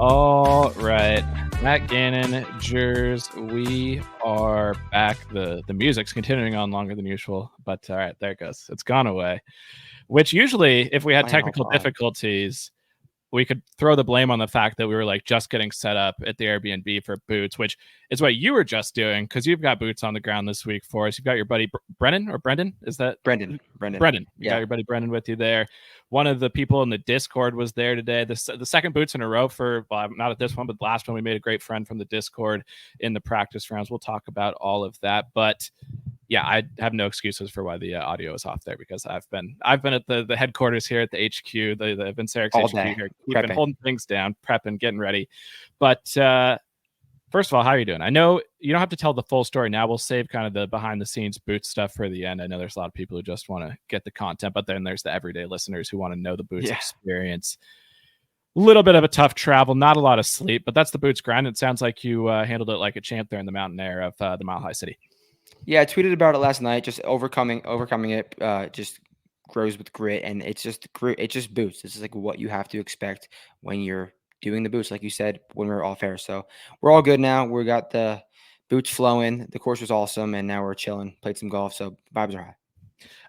All right, Matt Gannon, Jers, we are back. The music's continuing on longer than usual, but all right, there it goes. It's gone away. Which usually, if we had technical difficulties, we could throw the blame on the fact that we were like just getting set up at the Airbnb for boots, which is what you were just doing because you've got boots on the ground this week for us. You've got your buddy Brennan or Brendan. Is that Brendan? You got your buddy Brendan with you there. One of the people in the Discord was there today. The second boots in a row for, well, not at this one, but the last one. We made a great friend from the Discord in the practice rounds. We'll talk about all of that, but yeah, I have no excuses for why the audio is off there because I've been at the headquarters here at the HQ, the Vincerix HQ here. We've been holding things down, prepping, getting ready. But first of all, how are you doing? I know you don't have to tell the full story now. We'll save kind of the behind the scenes boot stuff for the end. I know there's a lot of people who just want to get the content, but then there's the everyday listeners who want to know the boots experience. A little bit of a tough travel, not a lot of sleep, but that's the boots grind. It sounds like you handled it like a champ there in the mountain air of the Mile High City. Yeah, I tweeted about it last night. Just overcoming it. Just grows with grit, and it's just boots. This is like what you have to expect when you're doing the boots, like you said when we were off air. So we're all good now. We got the boots flowing. The course was awesome, and now we're chilling. Played some golf, so vibes are high.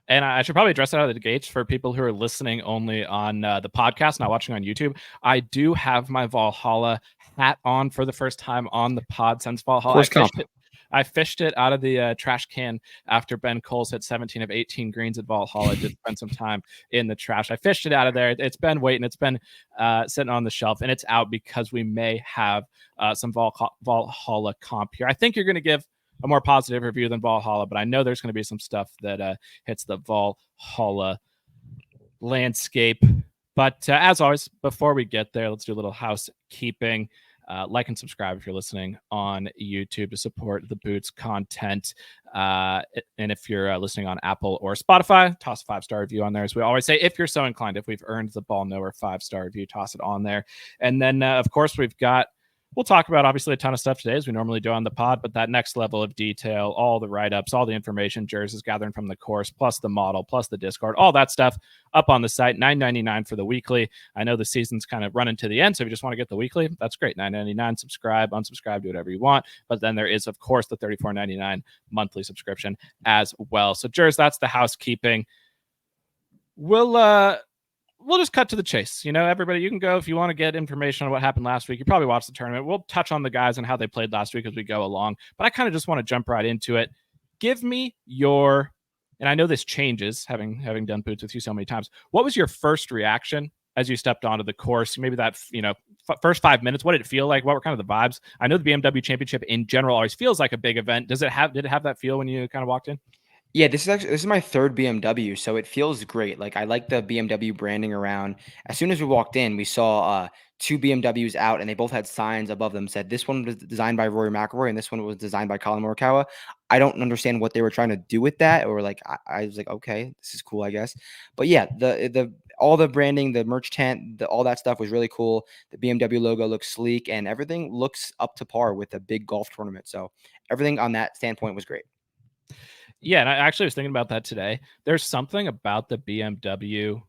And I should probably address that out of the gates for people who are listening only on the podcast, not watching on YouTube. I do have my Valhalla hat on for the first time on the pod since Valhalla. I fished it out of the trash can after Ben Coles hit 17 of 18 greens at Valhalla. Did spend some time in the trash. I fished it out of there. It's been waiting. It's been sitting on the shelf, and it's out because we may have some Valhalla comp here. I think you're going to give a more positive review than Valhalla, but I know there's going to be some stuff that hits the Valhalla landscape. But as always, before we get there, let's do a little housekeeping. Like and subscribe if you're listening on YouTube to support the boots content. And if you're listening on Apple or Spotify, toss a 5-star review on there. As we always say, if you're so inclined, if we've earned the ball knower 5-star review, toss it on there. And then, of course, we'll talk about obviously a ton of stuff today as we normally do on the pod, but that next level of detail, all the write-ups, all the information Jers is gathering from the course, plus the model, plus the Discord, all that stuff up on the site, $9.99 for the weekly. I know the season's kind of running to the end, so if you just want to get the weekly, that's great. $9.99, subscribe, unsubscribe, do whatever you want. But then there is, of course, the $34.99 monthly subscription as well. So Jers, that's the housekeeping. We'll just cut to the chase. Everybody, you can go if you want to get information on what happened last week. You probably watched the tournament. We'll touch on the guys and how they played last week as we go along. But I kind of just want to jump right into it. Give me and I know this changes, having done boots with you so many times. What was your first reaction as you stepped onto the course? Maybe that, first 5 minutes. What did it feel like? What were kind of the vibes? I know the BMW Championship in general always feels like a big event. Did it have that feel when you kind of walked in? Yeah, this is my third BMW, so it feels great. Like I like the BMW branding around. As soon as we walked in, we saw 2 BMWs out, and they both had signs above them said this one was designed by Rory McIlroy and this one was designed by Collin Morikawa. I don't understand what they were trying to do with that, or like I was like, okay, this is cool, I guess. But yeah, the all the branding, the merch tent, all that stuff was really cool. The BMW logo looks sleek, and everything looks up to par with a big golf tournament. So everything on that standpoint was great. Yeah, and I actually was thinking about that today. There's something about the BMW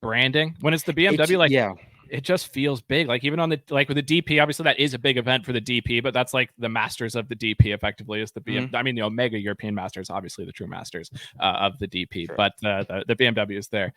branding. When it's the BMW, it just feels big. Like even on with the DP, obviously that is a big event for the DP, but that's like the Masters of the DP effectively is the BMW. Mm-hmm. I mean, the Omega European Masters, obviously the true Masters of the DP, sure. But the BMW is there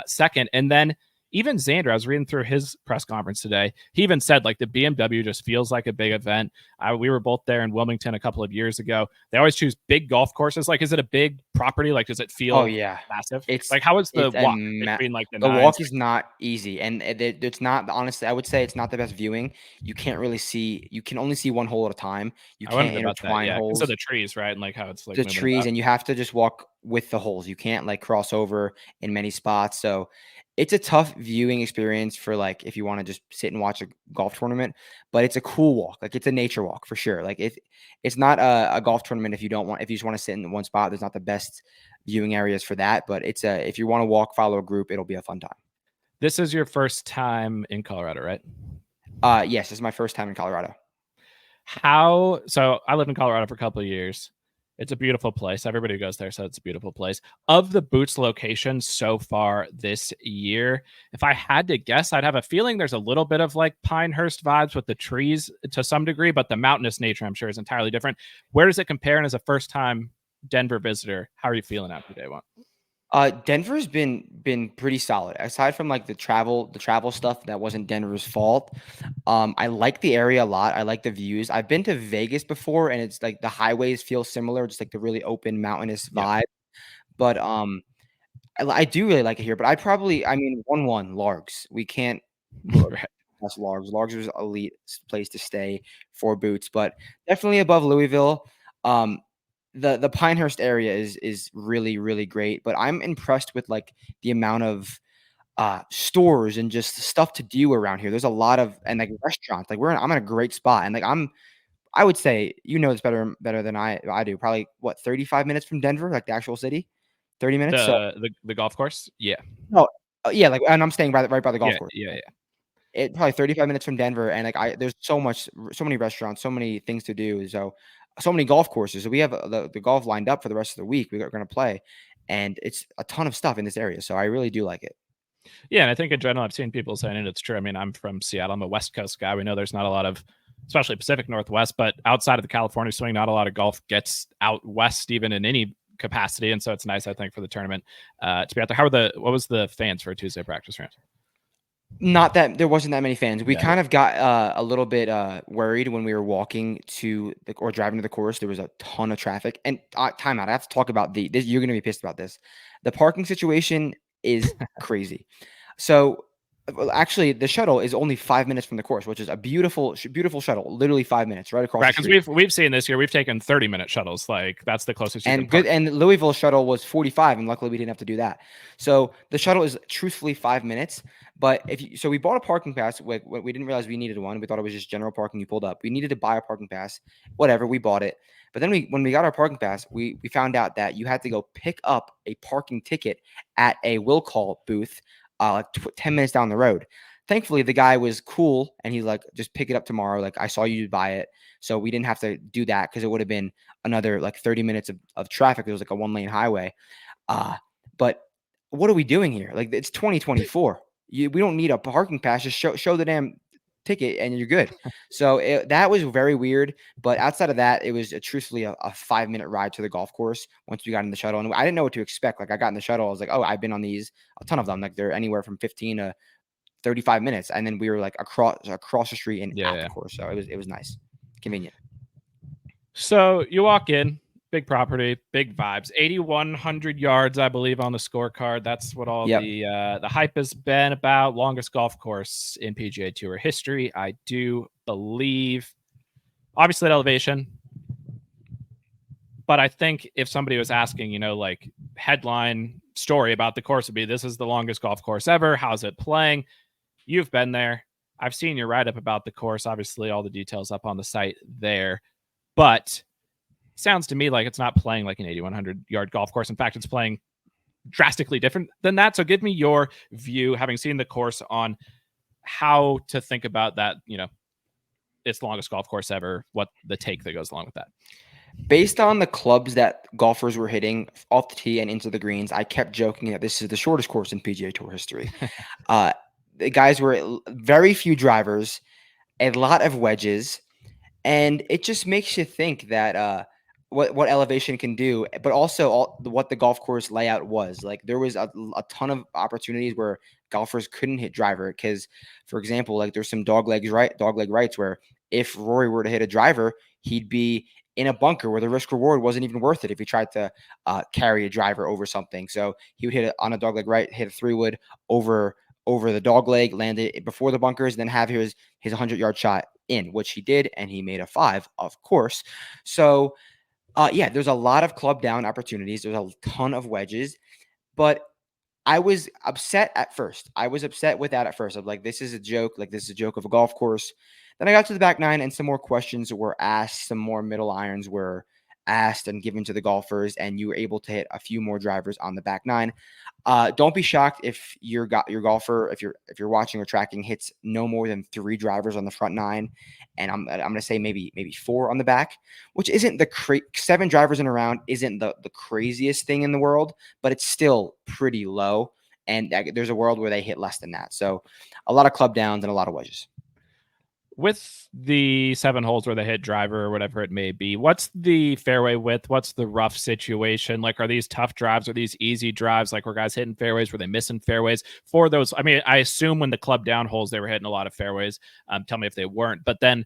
second. And then even Xander, I was reading through his press conference today. He even said like the BMW just feels like a big event. We were both there in Wilmington a couple of years ago. They always choose big golf courses. Like, is it a big property? Like, does it feel massive? It's like, how is the walk between like the walk is not easy, and it's not, honestly, I would say it's not the best viewing. You can't really see. You can only see one hole at a time. You can't intertwine holes. So the trees, right? And like how it's like the trees, and you have to just walk with the holes. You can't like cross over in many spots. So it's a tough viewing experience for like if you want to just sit and watch a golf tournament, but it's a cool walk. Like it's a nature walk for sure. Like it's not a golf tournament if you just want to sit in one spot. There's not the best viewing areas for that, but if you want to walk, follow a group, it'll be a fun time. This is your first time in Colorado, right? Yes, this is my first time in Colorado. So I lived in Colorado for a couple of years. It's a beautiful place. Everybody who goes there says it's a beautiful place. Of the Boots locations so far this year, if I had to guess, I'd have a feeling there's a little bit of like Pinehurst vibes with the trees to some degree, but the mountainous nature, I'm sure, is entirely different. Where does it compare? And as a first time Denver visitor, how are you feeling after day one? Denver's been pretty solid. Aside from like the travel stuff that wasn't Denver's fault. I like the area a lot. I like the views. I've been to Vegas before, and it's like the highways feel similar, just like the really open mountainous Yeah. vibe. But I do really like it here. But I mean, 1-1 Largs. We can't look Right. past Largs. Largs was elite place to stay for Boots, but definitely above Louisville. Um, the Pinehurst area is really really great. But I'm impressed with like the amount of stores and just stuff to do around here. There's a lot of and like restaurants. Like I'm in a great spot, and like I would say this better than I do. Probably what 35 minutes from Denver, like the actual city, 30 minutes. So The golf course? Yeah. no, yeah, like and I'm staying right by the golf Yeah. course. Yeah. Yeah. It probably 35 minutes from Denver, and like there's so many restaurants, so many things to do. So many golf courses. So we have the golf lined up for the rest of the week. We're going to play, and it's a ton of stuff in this area. So I really do like it. Yeah, and I think in general, I've seen people saying it. It's true. I mean, I'm from Seattle. I'm a West Coast guy. We know there's not a lot of, especially Pacific Northwest, but outside of the California swing, not a lot of golf gets out west, even in any capacity. And so it's nice, I think, for the tournament to be out there. What was the fans for Tuesday practice round? Not that there wasn't that many fans. We Yeah, kind of got a little bit worried when we were walking or driving to the course. There was a ton of traffic. And timeout. I have to talk about this. You're going to be pissed about this. The parking situation is crazy. So actually, the shuttle is only 5 minutes from the course, which is a beautiful shuttle. Literally 5 minutes, right across right. the Because street. we've seen this year, we've taken 30-minute shuttles. Like that's the closest you can And park. and Louisville shuttle was 45, and luckily we didn't have to do that. So the shuttle is truthfully 5 minutes. But so we bought a parking pass. We didn't realize we needed one. We thought it was just general parking. You pulled up. We needed to buy a parking pass. Whatever, we bought it. But then when we got our parking pass, we found out that you had to go pick up a parking ticket at a will call booth, like 10 minutes down the road. Thankfully, the guy was cool, and he's like, just pick it up tomorrow. Like, I saw you buy it. So we didn't have to do that because it would have been another like 30 minutes of traffic. It was like a 1-lane highway. But what are we doing here? Like, it's 2024. We don't need a parking pass. Just show the damn ticket and you're good. So that was very weird. But outside of that, it was truthfully a 5-minute ride to the golf course once we got in the shuttle. And I didn't know what to expect. Like, I got in the shuttle. I was like, oh, I've been on these, a ton of them. Like, they're anywhere from 15 to 35 minutes. And then we were like across the street and at the course. So it was nice. Convenient. So you walk in, big property, big vibes, 8,100 yards, I believe, on the scorecard. That's what all the hype has been about. Longest golf course in PGA Tour history, I do believe. Obviously, at elevation. But I think if somebody was asking, like headline story about the course would be, this is the longest golf course ever. How's it playing? You've been there. I've seen your write-up about the course. Obviously, all the details up on the site there. But sounds to me like it's not playing like an 8,100-yard golf course. In fact, it's playing drastically different than that. So give me your view, having seen the course, on how to think about that, it's the longest golf course ever, what the take that goes along with that. Based on the clubs that golfers were hitting off the tee and into the greens, I kept joking that this is the shortest course in PGA Tour history. The guys were very few drivers, a lot of wedges, and it just makes you think that what elevation can do, but also what the golf course layout was. Like, there was a ton of opportunities where golfers couldn't hit driver because, for example, like there's some dogleg rights where if Rory were to hit a driver, he'd be in a bunker where the risk reward wasn't even worth it if he tried to carry a driver over something. So he would hit it on a dogleg right, hit a 3-wood over the dogleg, land it before the bunkers, and then have his 100-yard shot in, which he did, and he made a 5, of course. So there's a lot of club down opportunities. There's a ton of wedges, but I was upset at first. I was upset with that at first. I'm like, this is a joke. Like, this is a joke of a golf course. Then I got to the back nine, and some more questions were asked. Some more middle irons were asked and given to the golfers, and you were able to hit a few more drivers on the back nine. Don't be shocked if your golfer, if you're watching or tracking, hits no more than 3 drivers on the front nine, and I'm gonna say maybe 4 on the back, which isn't the 7 drivers in a round isn't the craziest thing in the world, but it's still pretty low. And there's a world where they hit less than that. So a lot of club downs and a lot of wedges. With the 7 holes where they hit driver or whatever it may be, what's the fairway width? What's the rough situation? Like, are these tough drives? Are these easy drives? Like, were guys hitting fairways? Were they missing fairways for those? I mean, I assume when the club down holes, they were hitting a lot of fairways. Tell me if they weren't. But then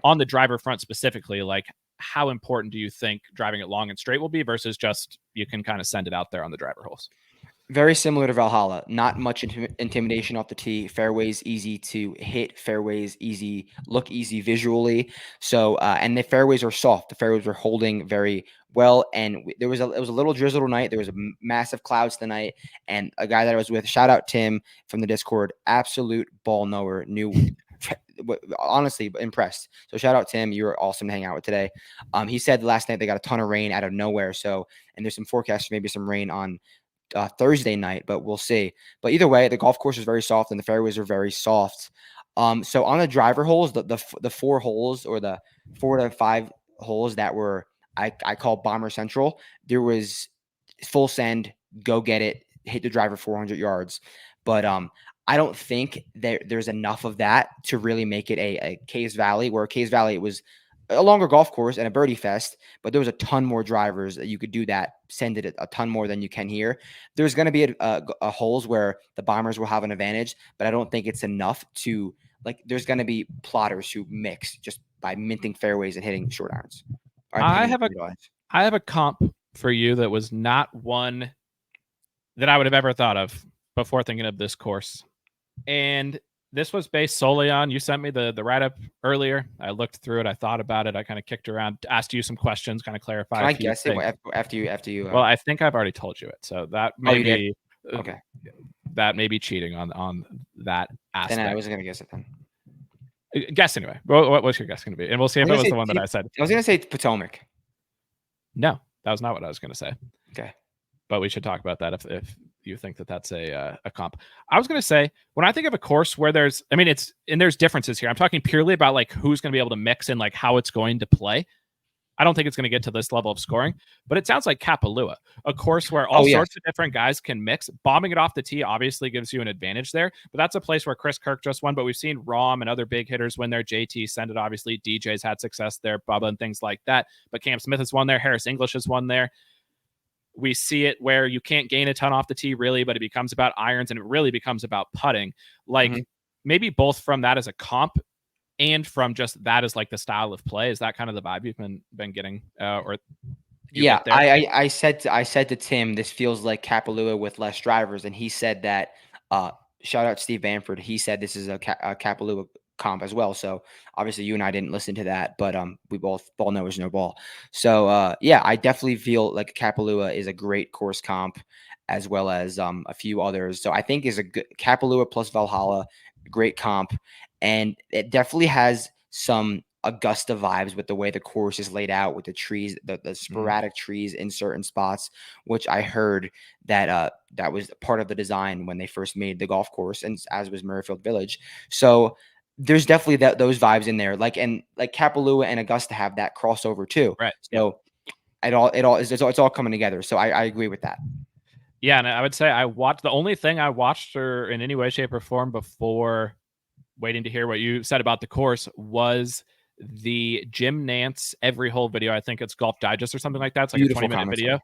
on the driver front specifically, like, how important do you think driving it long and straight will be versus just you can kind of send it out there on the driver holes? Very similar to Valhalla. Not much intimidation off the tee. Fairways easy to hit. Fairways look easy visually. So and the fairways are soft. The fairways are holding very well. And it was a little drizzle tonight. There was a massive clouds tonight. And a guy that I was with, shout out Tim from the Discord, absolute ball knower, knew. Honestly impressed. So shout out Tim, you were awesome to hang out with today. He said last night they got a ton of rain out of nowhere. So and there's some forecasts for maybe some rain on Thursday night, but we'll see. But either way, the golf course is very soft and the fairways are very soft. So on the driver holes, the 4 holes or the 4 to 5 holes that were I call Bomber Central, there was full send, go get it, hit the driver 400 yards. But I don't think there's enough of that to really make it a Caves Valley, where Caves Valley it was a longer golf course and a birdie fest, but there was a ton more drivers that you could do that, send it a ton more than you can here. There's going to be a holes where the Bombers will have an advantage, but I don't think it's enough to there's going to be plotters who mix just by minting fairways and hitting short irons. I have a comp for you that was not one that I would have ever thought of before thinking of this course. And this was based solely on, you sent me the write-up earlier. I looked through it. I thought about it. I kind of kicked around, asked you some questions, kind of clarified. Can I guess it after you? Well, I think I've already told you it. So that may be okay. That may be cheating on that aspect. Then I wasn't going to guess it then. Guess anyway. What was your guess going to be? And we'll see if it was the one that I said. I was going to say Potomac. No, that was not what I was going to say. Okay. But we should talk about that if you think that that's a comp. I was going to say, when I think of a course where there's differences here. I'm talking purely about like who's going to be able to mix and like how it's going to play. I don't think it's going to get to this level of scoring, but it sounds like Kapalua, a course where all sorts of different guys can mix. Bombing it off the tee obviously gives you an advantage there, but that's a place where Chris Kirk just won, but we've seen Rom and other big hitters win there. JT send it, obviously. DJ's had success there, Bubba and things like that, but Cam Smith has won there. Harris English has won there. We see it where you can't gain a ton off the tee really, but it becomes about irons and it really becomes about putting. Like maybe both from that as a comp and from just that as like the style of play. Is that kind of the vibe you've been getting? I said to Tim, this feels like Kapalua with less drivers, and he said that. Shout out Steve Bamford. He said this is a Kapalua comp as well. So obviously you and I didn't listen to that, but we both ball knowers no ball. So I definitely feel like Kapalua is a great course comp, as well as a few others. So I think is a good Kapalua plus Valhalla, great comp. And it definitely has some Augusta vibes with the way the course is laid out, with the trees, the sporadic trees in certain spots, which I heard that that was part of the design when they first made the golf course, and as was Murrayfield Village. So there's definitely those vibes in there. Like Kapalua and Augusta have that crossover too. Right. So it's all coming together. So I agree with that. Yeah, and I would say the only thing I watched or in any way, shape, or form before waiting to hear what you said about the course was the Jim Nantz every hole video. I think it's Golf Digest or something like that. It's like beautiful, a 20-minute video.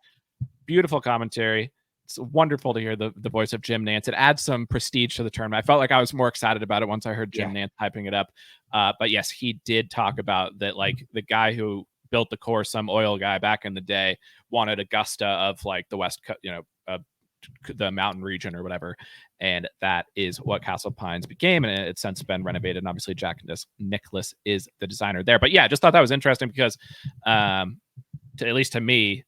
Beautiful commentary. It's wonderful to hear the voice of Jim Nantz. It adds some prestige to the tournament. I felt like I was more excited about it once I heard Jim Nantz hyping it up. But yes, he did talk about that. Like the guy who built the course, some oil guy back in the day, wanted Augusta of like the West, the mountain region or whatever, and that is what Castle Pines became, and it's since been renovated, and obviously Jack Nicklaus is the designer there. But yeah, I just thought that was interesting because at least to me,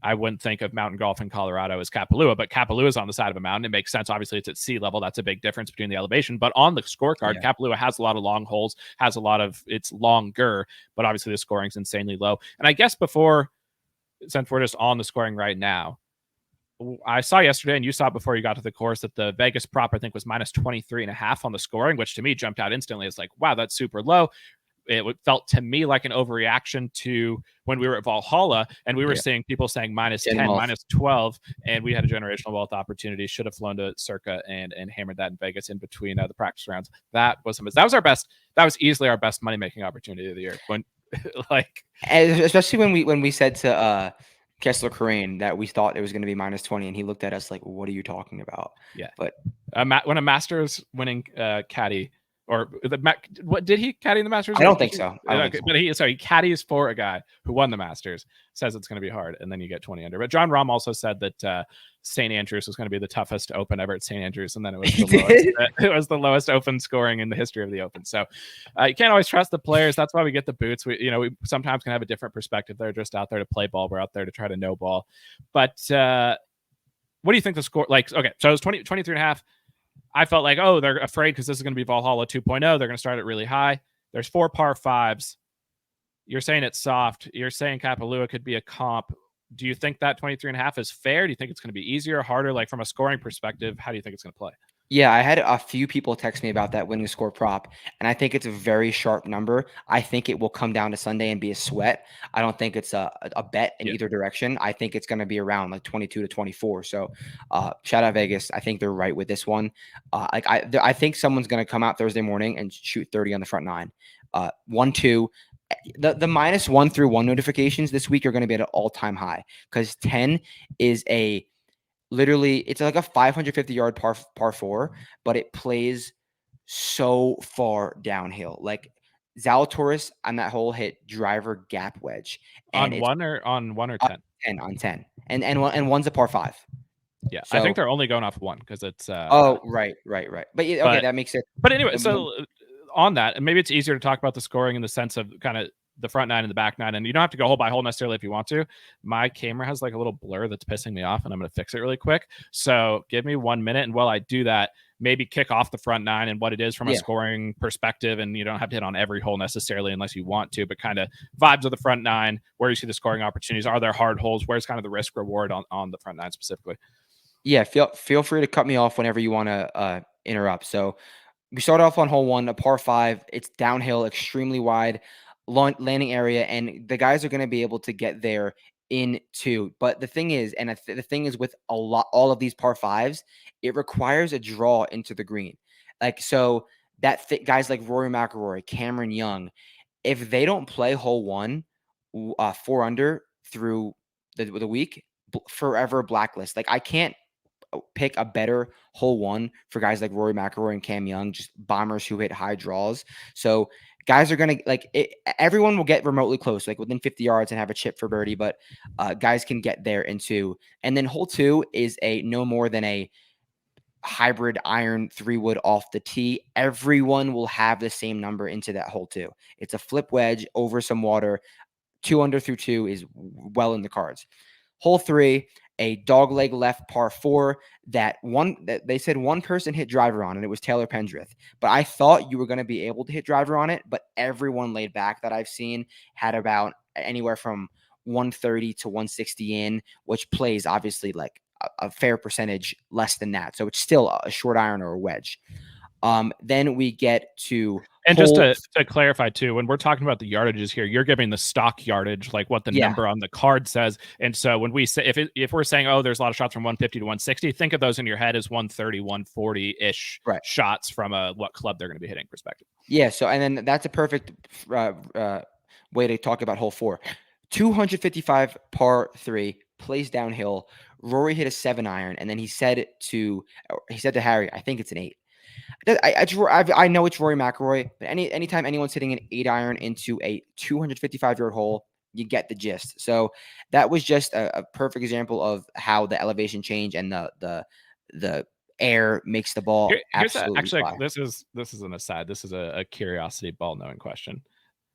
I wouldn't think of mountain golf in Colorado as Kapalua, but Kapalua is on the side of a mountain. It makes sense. Obviously, it's at sea level. That's a big difference between the elevation. But on the scorecard, Kapalua has a lot of long holes, it's longer, but obviously the scoring's insanely low. And I guess before since we're just on the scoring right now, I saw yesterday, and you saw it before you got to the course, that the Vegas prop, I think, was minus 23.5 on the scoring, which to me jumped out instantly. It's like, wow, that's super low. It felt to me like an overreaction to when we were at Valhalla, and we were seeing people saying minus 10, minus 12, and we had a generational wealth opportunity. Should have flown to Circa and hammered that in Vegas in between the practice rounds. That was our best. That was easily our best money making opportunity of the year. When especially when we said to Kessler Crane that we thought it was going to be minus 20, and he looked at us like, "What are you talking about?" Yeah, but when a Masters winning caddy. Or what did he caddy in the Masters? I don't think so. But he caddies for a guy who won the Masters, says it's going to be hard, and then you get 20 under. But John Rahm also said that St. Andrews was going to be the toughest Open ever at St. Andrews, and then it was it was the lowest Open scoring in the history of the Open. So you can't always trust the players. That's why we get the boots. We sometimes can have a different perspective. They're just out there to play ball. We're out there to try to know ball. But what do you think the score? Like, okay, so it was 23.5. I felt like, oh, they're afraid because this is going to be Valhalla 2.0. They're going to start it really high. There's 4 par 5s. You're saying it's soft. You're saying Kapalua could be a comp. Do you think that 23.5 is fair? Do you think it's going to be easier, harder? Like from a scoring perspective, how do you think it's going to play? Yeah, I had a few people text me about that winning score prop, and I think it's a very sharp number. I think it will come down to Sunday and be a sweat. I don't think it's a bet in either direction. I think it's going to be around like 22 to 24. So shout out Vegas. I think they're right with this one. I think someone's going to come out Thursday morning and shoot 30 on the front 9. 1, 2. The minus 1 through 1 notifications this week are going to be at an all-time high because 10 is literally, it's like a 550-yard par 4, but it plays so far downhill. Like Zalatoris on that hole hit driver gap wedge on 1 or 10. 10 on 10, and one's a par 5. Yeah, so, I think they're only going off 1 because it's. Right. But okay, that makes it. But anyway, so on that, and maybe it's easier to talk about the scoring in the sense of kind of the front 9 and the back 9, and you don't have to go hole by hole necessarily if you want to. My camera has like a little blur that's pissing me off, and I'm going to fix it really quick. So give me 1 minute, and while I do that, maybe kick off the front 9 and what it is from a scoring perspective. And you don't have to hit on every hole necessarily unless you want to, but kind of vibes of the front 9, where you see the scoring opportunities. Are there hard holes? Where's kind of the risk reward on the front 9 specifically? Yeah, feel free to cut me off whenever you want to interrupt. So we start off on hole 1, a par 5. It's downhill, extremely wide landing area, and the guys are going to be able to get there in 2. But the thing is, and the thing is with all of these par 5s, it requires a draw into the green. Like, so guys like Rory McIlroy, Cameron Young, if they don't play hole 1 4 under through the week, forever blacklist. Like, I can't pick a better hole 1 for guys like Rory McIlroy and Cam Young, just bombers who hit high draws. So guys are going to everyone will get remotely close, like within 50 yards and have a chip for birdie, but guys can get there in 2. And then hole 2 is no more than a hybrid iron 3-wood off the tee. Everyone will have the same number into that hole 2. It's a flip wedge over some water. 2 under through 2 is well in the cards. Hole 3, a dogleg left par 4 that they said one person hit driver on, and it was Taylor Pendrith. But I thought you were going to be able to hit driver on it, but everyone laid back that I've seen had about anywhere from 130 to 160 in, which plays obviously like a fair percentage less than that. So it's still a short iron or a wedge. Then we get to, and just to clarify too, when we're talking about the yardages here, you're giving the stock yardage, like what the number on the card says. And so when we say, if we're saying, oh, there's a lot of shots from 150 to 160, think of those in your head as 130, 140 ish shots from what club they're going to be hitting perspective. Yeah. So, and then that's a perfect way to talk about hole 4. 255 par 3, plays downhill. Rory hit a 7 iron, and then he said to Harry, I think it's an 8. I know it's Rory McIlroy, but anytime anyone's hitting an 8 iron into a 255-yard hole, you get the gist. So that was just a perfect example of how the elevation change and the air makes the ball absolutely actually fly. This is an aside. This is a curiosity ball knowing question.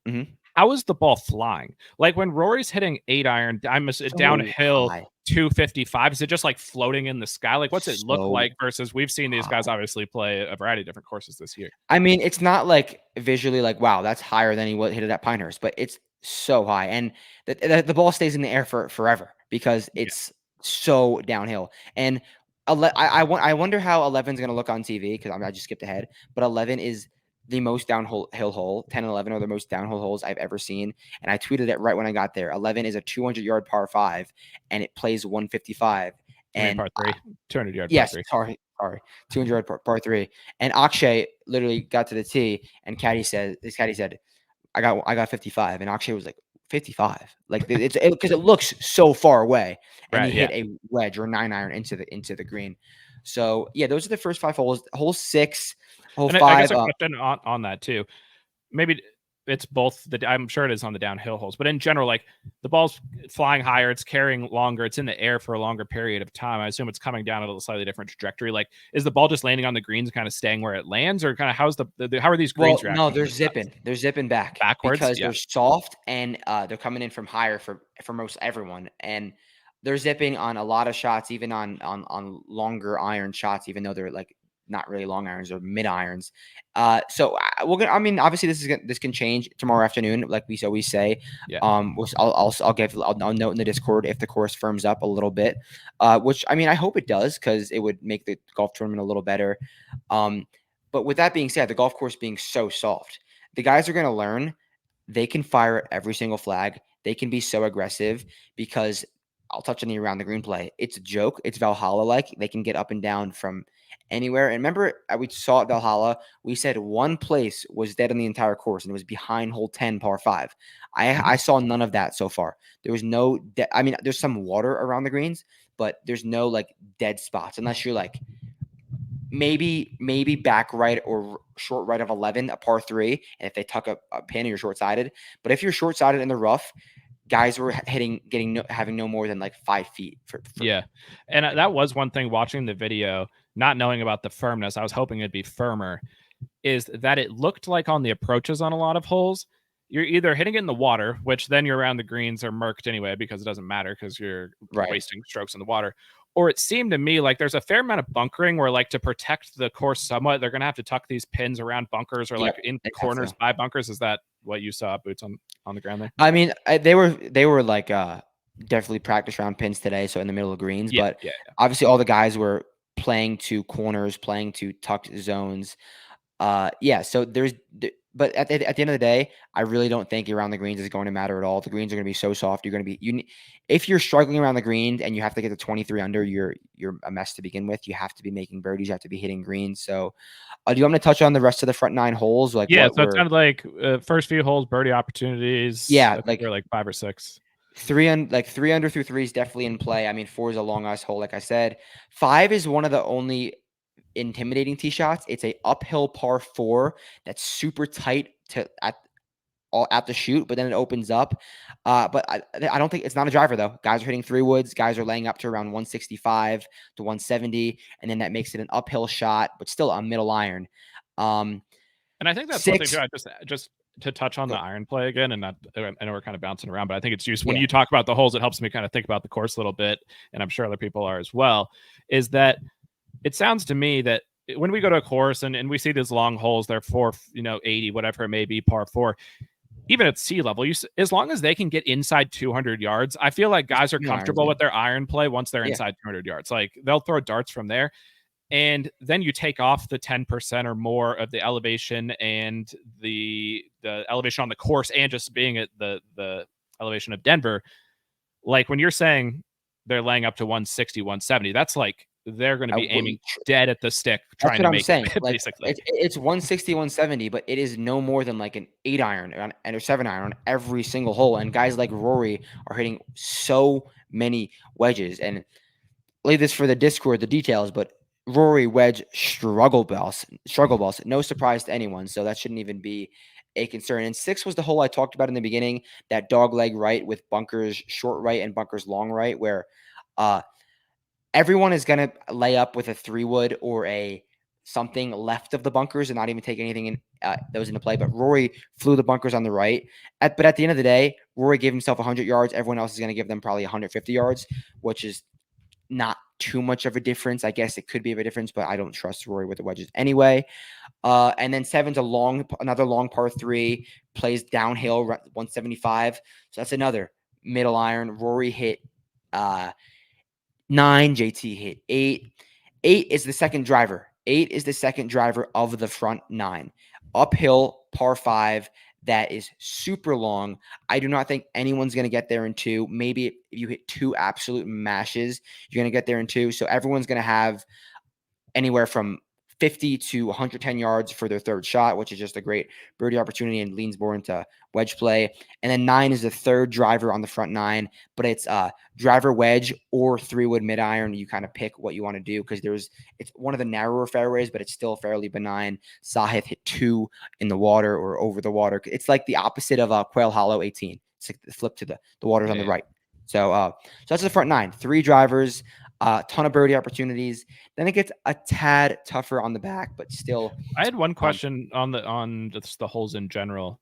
Mm-hmm. How is the ball flying? Like when Rory's hitting 8 iron, downhill high. 255, is it just like floating in the sky? Like what's it look like versus we've seen these guys obviously play a variety of different courses this year? I mean, it's not like visually like, wow, that's higher than he hit it at Pinehurst, but it's so high, and the ball stays in the air for forever because it's so downhill. And I wonder how 11 is going to look on TV because I just skipped ahead, but 11 is the most downhill hole. 10 and 11 are the most downhill holes I've ever seen, and I tweeted it right when I got there. 11 is a 200-yard par 5, and it plays 155. I mean, And par 3, 200-yard par yes, 3. sorry, 200 par 3. And Akshay literally got to the tee, and caddy said, I got 55, and Akshay was like 55, like it's because it looks so far away, and he Right, hit a wedge or 9-iron into the green. So yeah, those are the first 5 holes. Hole 6, hole and 5. I guess a question on that too. Maybe it's both I'm sure it is on the downhill holes, but in general, like the ball's flying higher, it's carrying longer, it's in the air for a longer period of time. I assume it's coming down at a slightly different trajectory. Like, is the ball just landing on the greens and kind of staying where it lands, or kind of how's how are these greens reacting? No, they're zipping. They're zipping backwards because they're soft, and they're coming in from higher for most everyone, and they're zipping on a lot of shots, even on longer iron shots, even though they're like not really long irons or mid irons. So we're gonna. I mean, obviously this can change tomorrow afternoon, like we always say. Yeah. I'll note in the Discord if the course firms up a little bit, which I mean I hope it does because it would make the golf tournament a little better. But with that being said, the golf course being so soft, the guys are going to learn they can fire at every single flag. They can be so aggressive because I'll touch on the around the green play. It's a joke. It's Valhalla like. They can get up and down from anywhere. And remember, we saw at Valhalla, we said one place was dead on the entire course, and it was behind hole 10, par 5. I saw none of that so far. There was no I mean, there's some water around the greens, but there's no like dead spots unless you're like maybe back right or short right of 11, a par 3, and if they tuck a pin, you're short-sided. But if you're short-sided in the rough, guys were having no more than like 5 feet. Yeah, and that was one thing watching the video, not knowing about the firmness. I was hoping it'd be firmer. Is that it looked like on the approaches on a lot of holes, you're either hitting it in the water, which then you're around the greens are murked anyway because it doesn't matter because you're wasting strokes in the water. Or it seemed to me like there's a fair amount of bunkering where, like, to protect the course somewhat, they're going to have to tuck these pins around bunkers or like in corners by bunkers. Is that what you saw, boots on the ground there? I mean, they were like definitely practice round pins today, so in the middle of greens. Yeah, but yeah. obviously all the guys were playing to corners, playing to tucked zones. So but at the end of the day, I really don't think around the greens is going to matter at all. The greens are going to be so soft. You're going to be if you're struggling around the greens and you have to get to 23 under, you're a mess to begin with. You have to be making birdies. You have to be hitting greens. So, do you want me to touch on the rest of the front 9 holes? Like, yeah, so it sounded like first few holes birdie opportunities. Yeah, like 5 or 6. 3 under through 3 is definitely in play. I mean, 4 is a long ass hole, like I said. 5 is one of the only intimidating tee shots. It's a uphill par 4 that's super tight at the shoot, but then it opens up. But I don't think it's not a driver though. Guys are hitting 3 woods. Guys are laying up to around 165 to 170, and then that makes it an uphill shot, but still a middle iron. And I think that's 6, one thing too. Just to touch on the iron play again, and I know we're kind of bouncing around, but I think it's useful when you talk about the holes. It helps me kind of think about the course a little bit, and I'm sure other people are as well. Is that it sounds to me that when we go to a course and we see these long holes, they're 80, whatever it may be, par 4. Even at sea level, as long as they can get inside 200 yards, I feel like guys are comfortable with their iron play once they're inside 200 yards. Like they'll throw darts from there. And then you take off the 10% or more of the elevation and the elevation on the course and just being at the elevation of Denver. Like when you're saying they're laying up to 160, 170, that's like they're going to be aiming dead at the stick trying to make it, like, basically. It's 160, 170, but it is no more than like an 8 iron and a 7 iron on every single hole. And guys like Rory are hitting so many wedges. And leave this for the Discord, the details, but Rory wedge struggle balls. No surprise to anyone. So that shouldn't even be a concern. And 6 was the hole I talked about in the beginning, that dog leg right with bunkers short right and bunkers long right, where everyone is going to lay up with a 3-wood or a something left of the bunkers and not even take anything in those into play. But Rory flew the bunkers on the right. But at the end of the day, Rory gave himself 100 yards. Everyone else is going to give them probably 150 yards, which is not too much of a difference. I guess it could be of a difference, but I don't trust Rory with the wedges anyway. And then 7's another long par 3, plays downhill 175. So that's another middle iron. Rory hit 9, JT hit 8. 8 is the second driver. 8 is the second driver of the front 9. Uphill par 5 that is super long. I do not think anyone's going to get there in 2. Maybe if you hit 2 absolute mashes, you're going to get there in 2. So everyone's going to have anywhere from 50 to 110 yards for their third shot, which is just a great birdie opportunity and leans more into wedge play. And then 9 is the third driver on the front 9, but it's driver wedge or 3-wood mid iron. You kind of pick what you want to do because it's one of the narrower fairways, but it's still fairly benign. Sahith hit 2 in the water or over the water. It's like the opposite of Quail Hollow 18. It's like the flip to the water's on the right. So that's the front 9. 3 drivers. A ton of birdie opportunities. Then it gets a tad tougher on the back, but still. I had one question on just the holes in general.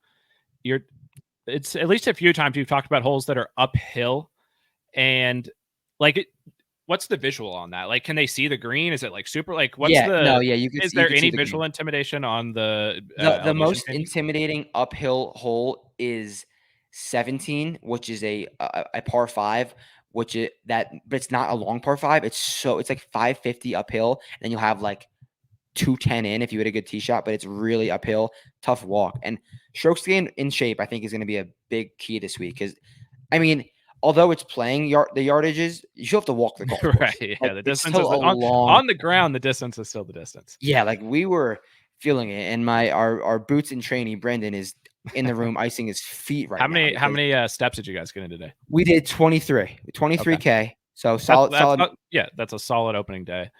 It's at least a few times you've talked about holes that are uphill, and like what's the visual on that? Like, can they see the green? Is it like super? Like, what's is there any visual intimidation on the most intimidating uphill hole is 17, which is a par 5. But it's not a long par 5. It's like 550 uphill, and then you'll have like 210 in if you hit a good tee shot, but it's really uphill, tough walk. And strokes gained in shape, I think, is going to be a big key this week because, I mean, although it's playing the yardages, you still have to walk the golf course. Right? Yeah, like, the distance is on the ground. The distance is still the distance. Yeah, like we were feeling it, and our boots and trainee Brendan is in the room icing his feet right now. How many steps did you guys get in today? We did 23K. Okay. So solid. That's a solid opening day.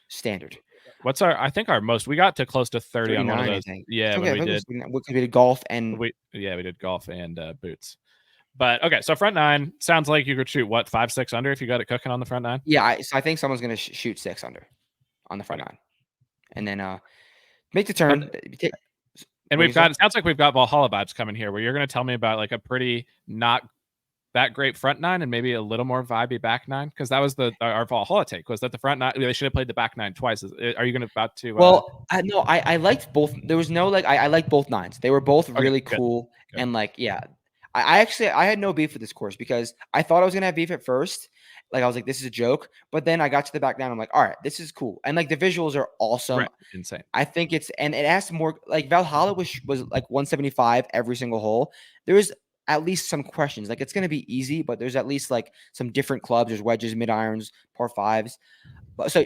Standard. What's I think our most, we got to close to 30 on one of those. Yeah, okay, we did. We did golf and we did golf and boots. But okay, so front 9 sounds like you could shoot what, 5-6 under if you got it cooking on the front 9. Yeah, so I think someone's gonna shoot 6 under on the front 9, and then make the turn. And it sounds like we've got Valhalla vibes coming here, where you're going to tell me about like a pretty not that great front 9 and maybe a little more vibey back 9, because that was our Valhalla take, was that the front 9, they should have played the back 9 twice. Are you going to Well, I liked both. There was no I liked both 9s. They were both really cool. Good. And I had no beef with this course because I thought I was gonna have beef at first. Like, I was like, this is a joke. But then I got to the back 9. I'm like, all right, this is cool. And like the visuals are awesome. Right. Insane. I think it has more, like Valhalla was like 175 every single hole. There was at least some questions. Like, it's going to be easy, but there's at least like some different clubs. There's wedges, mid irons, par 5s.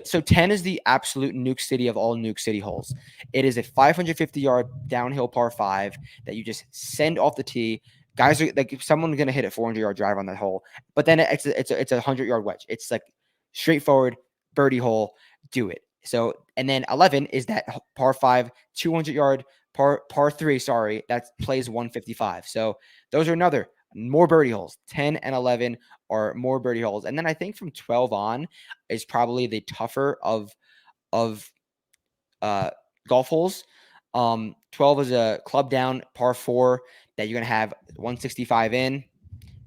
So 10 is the absolute nuke city of all nuke city holes. It is a 550-yard downhill par 5 that you just send off the tee. Guys are like, someone's gonna hit a 400-yard drive on that hole, but then it's a 100-yard wedge. It's like straightforward birdie hole. Do it. So, and then 11 is that par 5, 200-yard par 3. Sorry, that plays 155. So those are another more birdie holes. 10 and 11 are more birdie holes, and then I think from 12 on is probably the tougher of golf holes. 12 is a club down par 4 that you're going to have 165 in.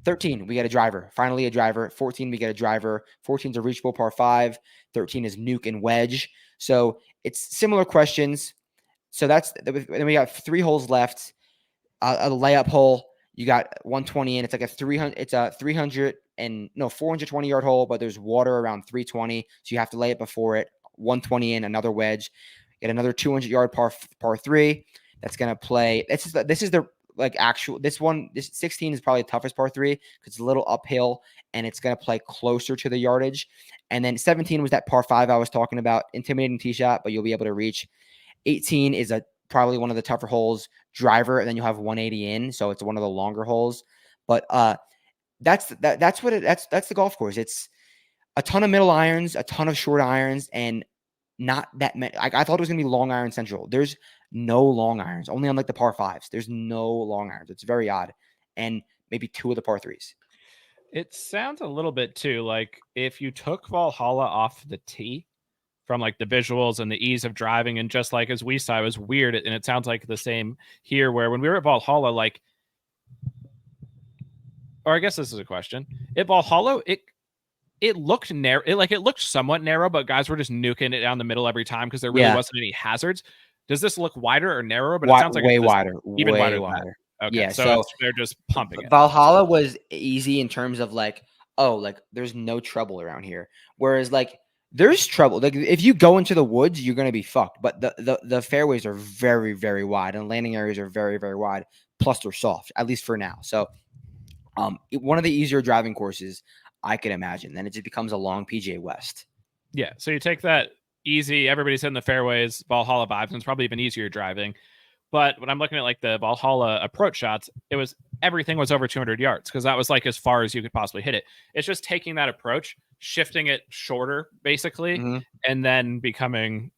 13, we get a driver. Finally, a driver. 14, we get a driver. 14 is a reachable par 5. 13 is nuke and wedge. So it's similar questions. So then we got 3 holes left. A layup hole, you got 120 in. It's like a 420-yard hole, but there's water around 320. So you have to lay it before it. 120 in, another wedge. Get another 200-yard par 3. That's going to play. This is the this 16 is probably the toughest par 3 because it's a little uphill and it's going to play closer to the yardage. And then 17 was that par 5 I was talking about, intimidating tee shot, but you'll be able to reach. 18 is probably one of the tougher holes, driver, and then you'll have 180 in, so it's one of the longer holes. But that's the golf course. It's a ton of middle irons, a ton of short irons, and not that many. I thought it was going to be long iron central. There's no long irons, only on like the par 5s. There's no long irons. It's very odd. And maybe 2 of the par 3s. It sounds a little bit too like if you took Valhalla off the tee from like the visuals and the ease of driving, and just like as we saw, it was weird. And it sounds like the same here, where when we were at Valhalla, like, or I guess this is a question. At Valhalla, it it looked narrow. It looked somewhat narrow, but guys were just nuking it down the middle every time because there really wasn't any hazards. Does this look wider or narrower? But it sounds like way it's wider, even way wider than that. wider. Okay, Yeah, so so they're just pumping it. Valhalla was easy in terms of like, oh, like there's no trouble around here. Whereas like there's trouble. Like if you go into the woods, you're gonna be fucked. But the fairways are very, very wide, and landing areas are very, very wide. Plus they're soft, at least for now. So one of the easier driving courses I can imagine. Then it just becomes a long PGA West. Yeah, so you take that easy, everybody's hitting the fairways, Valhalla vibes, and it's probably even easier driving. But when I'm looking at like the Valhalla approach shots, everything was over 200 yards because that was like as far as you could possibly hit it. It's just taking that approach, shifting it shorter, basically, and then becoming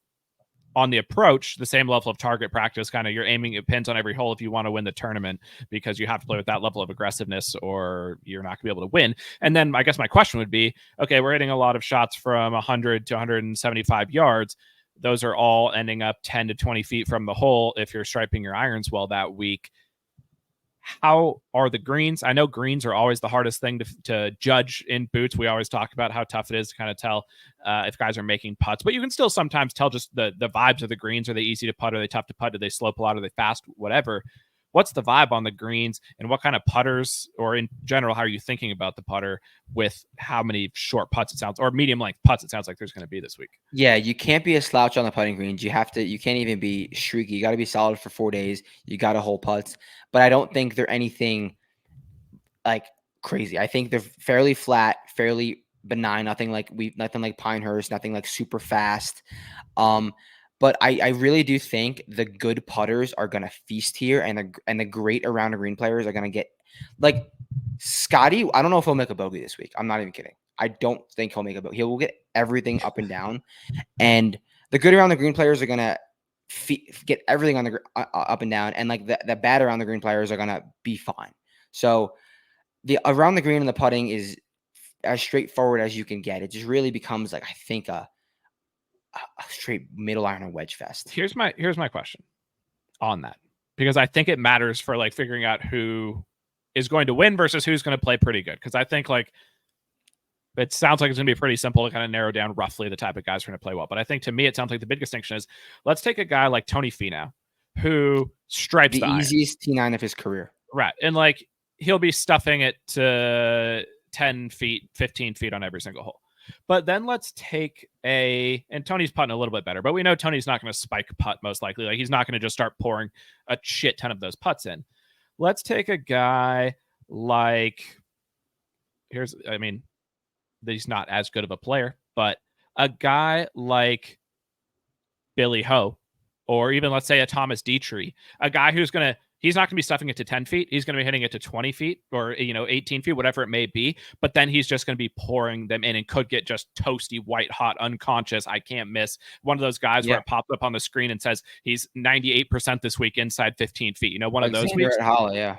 on the approach the same level of target practice. Kind of you're aiming at pins on every hole if you want to win the tournament, because you have to play with that level of aggressiveness or you're not going to be able to win. And then I guess my question would be, okay, we're hitting a lot of shots from 100 to 175 yards. Those are all ending up 10 to 20 feet from the hole if you're striping your irons well that week. How are the greens? I know greens are always the hardest thing to judge in boots. We always talk about how tough it is to kind of tell if guys are making putts, but you can still sometimes tell just the vibes of the greens. Are they easy to putt? Are they tough to putt? Do they slope a lot? Are they fast? Whatever. What's the vibe on the greens, and what kind of putters, or in general, how are you thinking about the putter with how many short putts it sounds, or medium length putts it sounds like there's going to be this week? Yeah, you can't be a slouch on the putting greens. You can't even be streaky. You got to be solid for 4 days. You got to hold putts, but I don't think they're anything like crazy. I think they're fairly flat, fairly benign. Nothing like Pinehurst, nothing like super fast. But I really do think the good putters are gonna feast here, and the great around the green players are gonna get like Scottie. I don't know if he'll make a bogey this week. I'm not even kidding. I don't think he'll make a bogey. He will get everything up and down, and the good around the green players are gonna get everything on the up and down, and like the bad around the green players are gonna be fine. So the around the green and the putting is as straightforward as you can get. It just really becomes like I think a straight middle iron and wedge fest. Here's my question on that, because I think it matters for like figuring out who is going to win versus who's going to play pretty good. Because I think like it sounds like it's going to be pretty simple to kind of narrow down roughly the type of guys who are going to play well. But I think to me, it sounds like the big distinction is let's take a guy like Tony Finau, who stripes the easiest T9 of his career. Right. And like he'll be stuffing it to 10 feet, 15 feet on every single hole. But then let's take and Tony's putting a little bit better, but we know Tony's not going to spike putt most likely. Like he's not going to just start pouring a shit ton of those putts in. Let's take a guy like, he's not as good of a player, but a guy like Billy Ho, or even let's say a Thomas Dietrich, a guy who's he's not going to be stuffing it to 10 feet. He's going to be hitting it to 20 feet or, 18 feet, whatever it may be. But then he's just going to be pouring them in and could get just toasty, white hot, unconscious. I can't miss. One of those guys where it popped up on the screen and says he's 98% this week inside 15 feet. One of those weeks. Yeah.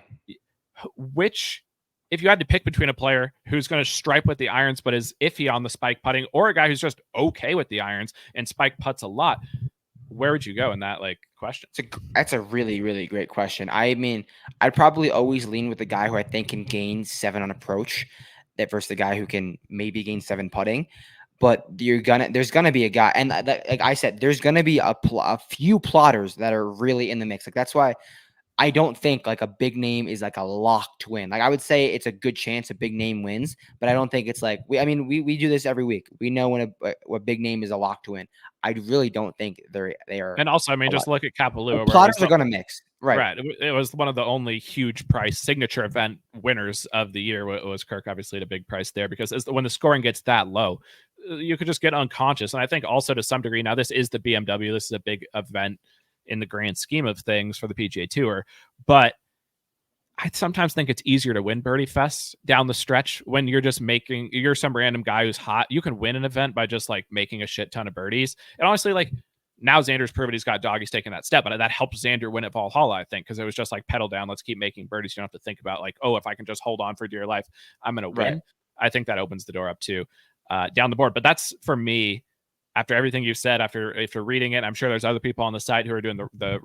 Which, if you had to pick between a player who's going to stripe with the irons but is iffy on the spike putting, or a guy who's just okay with the irons and spike putts a lot, where would you go in that question? That's a really, really great question. I mean, I'd probably always lean with the guy who I think can gain 7 on approach, that versus the guy who can maybe gain 7 putting. But there's gonna be a guy, and like I said, there's gonna be a few plotters that are really in the mix. Like that's why I don't think like a big name is like a lock to win. Like I would say it's a good chance a big name wins, but I don't think it's like we do this every week. We know when a big name is a lock to win. I really don't think they are. And also, just look at Kapalua. Plotters are going to mix. Right. It was one of the only huge price signature event winners of the year. It was Kirk, obviously, at a big price there, because when the scoring gets that low, you could just get unconscious. And I think also to some degree, now this is the BMW. This is a big event in the grand scheme of things for the PGA Tour, but I sometimes think it's easier to win birdie fests down the stretch when you're some random guy who's hot. You can win an event by just like making a shit ton of birdies. And honestly, like now Xander's proven he's got dog. He's taking that step, but that helped Xander win at Valhalla, I think, because it was just like pedal down. Let's keep making birdies. You don't have to think about like, oh, if I can just hold on for dear life, I'm going to win. Right. I think that opens the door up too down the board. But that's for me. After everything you've said, after reading it, I'm sure there's other people on the site who are doing the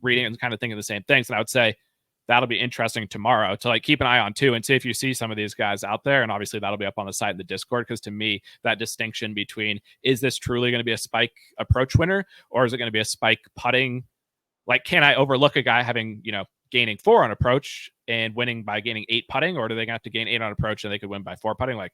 reading and kind of thinking the same things. And I would say that'll be interesting tomorrow to like keep an eye on too, and see if you see some of these guys out there. And obviously that'll be up on the site in the Discord, because to me, that distinction between, is this truly going to be a spike approach winner, or is it going to be a spike putting? Like, can I overlook a guy having, gaining 4 on approach and winning by gaining 8 putting, or do they have to gain 8 on approach and they could win by 4 putting? Like,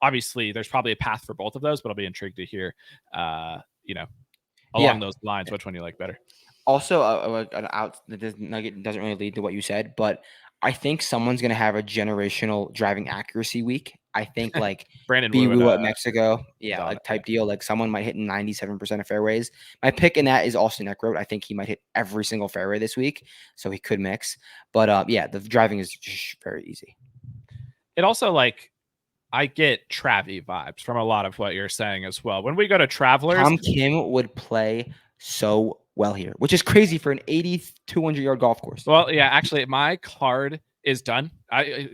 obviously there's probably a path for both of those, but I'll be intrigued to hear, along those lines, which one you like better. Also, an out nugget doesn't really lead to what you said, but I think someone's going to have a generational driving accuracy week. I think like Brandon BWoo at Mexico, like type deal. Like someone might hit 97% of fairways. My pick in that is Austin Eckroat. I think he might hit every single fairway this week, so he could mix. But the driving is just very easy. It also, like, I get Travie vibes from a lot of what you're saying as well. When we go to Travelers, Tom Kim would play so well here, which is crazy for an 8,200-yard golf course. Well, yeah, actually, my card is done.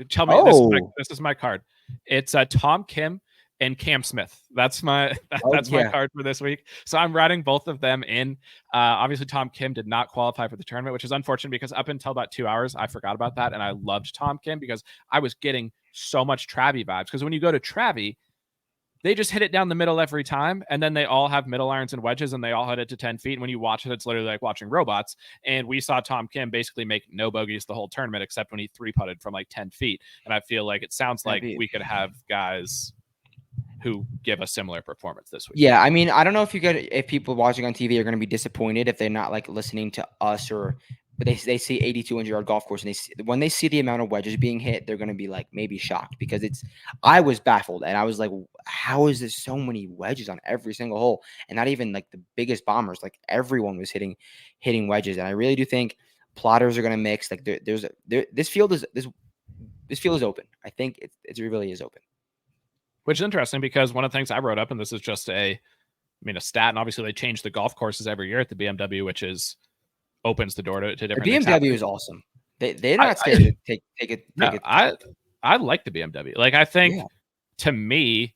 Tell me, this is my card. It's Tom Kim and Cam Smith. That's my my card for this week. So I'm riding both of them in. Obviously, Tom Kim did not qualify for the tournament, which is unfortunate, because up until about 2 hours, I forgot about that, and I loved Tom Kim because I was getting so much Travie vibes. Because when you go to Travie, they just hit it down the middle every time, and then they all have middle irons and wedges, and they all hit it to 10 feet. And when you watch it, it's literally like watching robots. And we saw Tom Kim basically make no bogeys the whole tournament, except when he 3-putted from like 10 feet. And I feel like it sounds like we could have guys who give a similar performance this week. Yeah, I mean, I don't know if people watching on TV are going to be disappointed if they're not like listening to us, or but they see 8,200-yard golf course, and when they see the amount of wedges being hit, they're going to be like maybe shocked, because I was baffled, and I was like, how is there so many wedges on every single hole? And not even like the biggest bombers, like everyone was hitting wedges. And I really do think plotters are going to mix. Like this field is open. I think it really is open. Which is interesting, because one of the things I wrote up, and this is just a stat, and obviously they change the golf courses every year at the BMW, which opens the door to different. The BMW is awesome. They're not scared to take it. I like the BMW. Like, I think to me,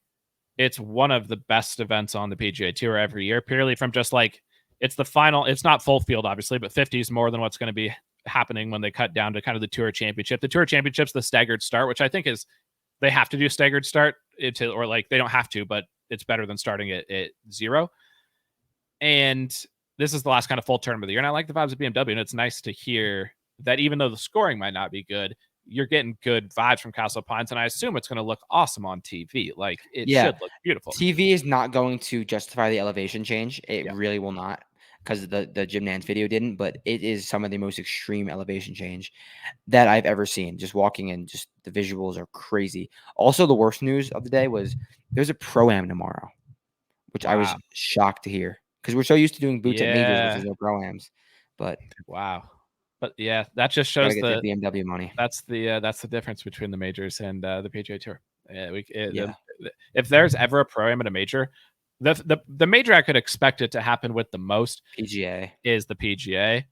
it's one of the best events on the PGA Tour every year, purely from just like, it's the final. It's not full field, obviously, but 50 is more than what's going to be happening when they cut down to kind of the Tour Championship. The Tour Championship's the staggered start, which I think is, they have to do staggered start, or like they don't have to, but it's better than starting at 0. And this is the last kind of full tournament of the year. And I like the vibes of BMW. And it's nice to hear that even though the scoring might not be good, you're getting good vibes from Castle Pines. And I assume it's going to look awesome on TV. Like, it should look beautiful. TV is not going to justify the elevation change. It really will not, because the Jim Nance video didn't. But it is some of the most extreme elevation change that I've ever seen. Just walking in, just the visuals are crazy. Also, the worst news of the day was there's a Pro-Am tomorrow, which I was shocked to hear, because we're so used to doing boots at majors, which is no Pro-Ams. But wow. But yeah, that just shows the BMW money. That's the difference between the majors and the PGA Tour. If there's ever a Pro-Am at a major, the major I could expect it to happen with the most PGA is the PGA,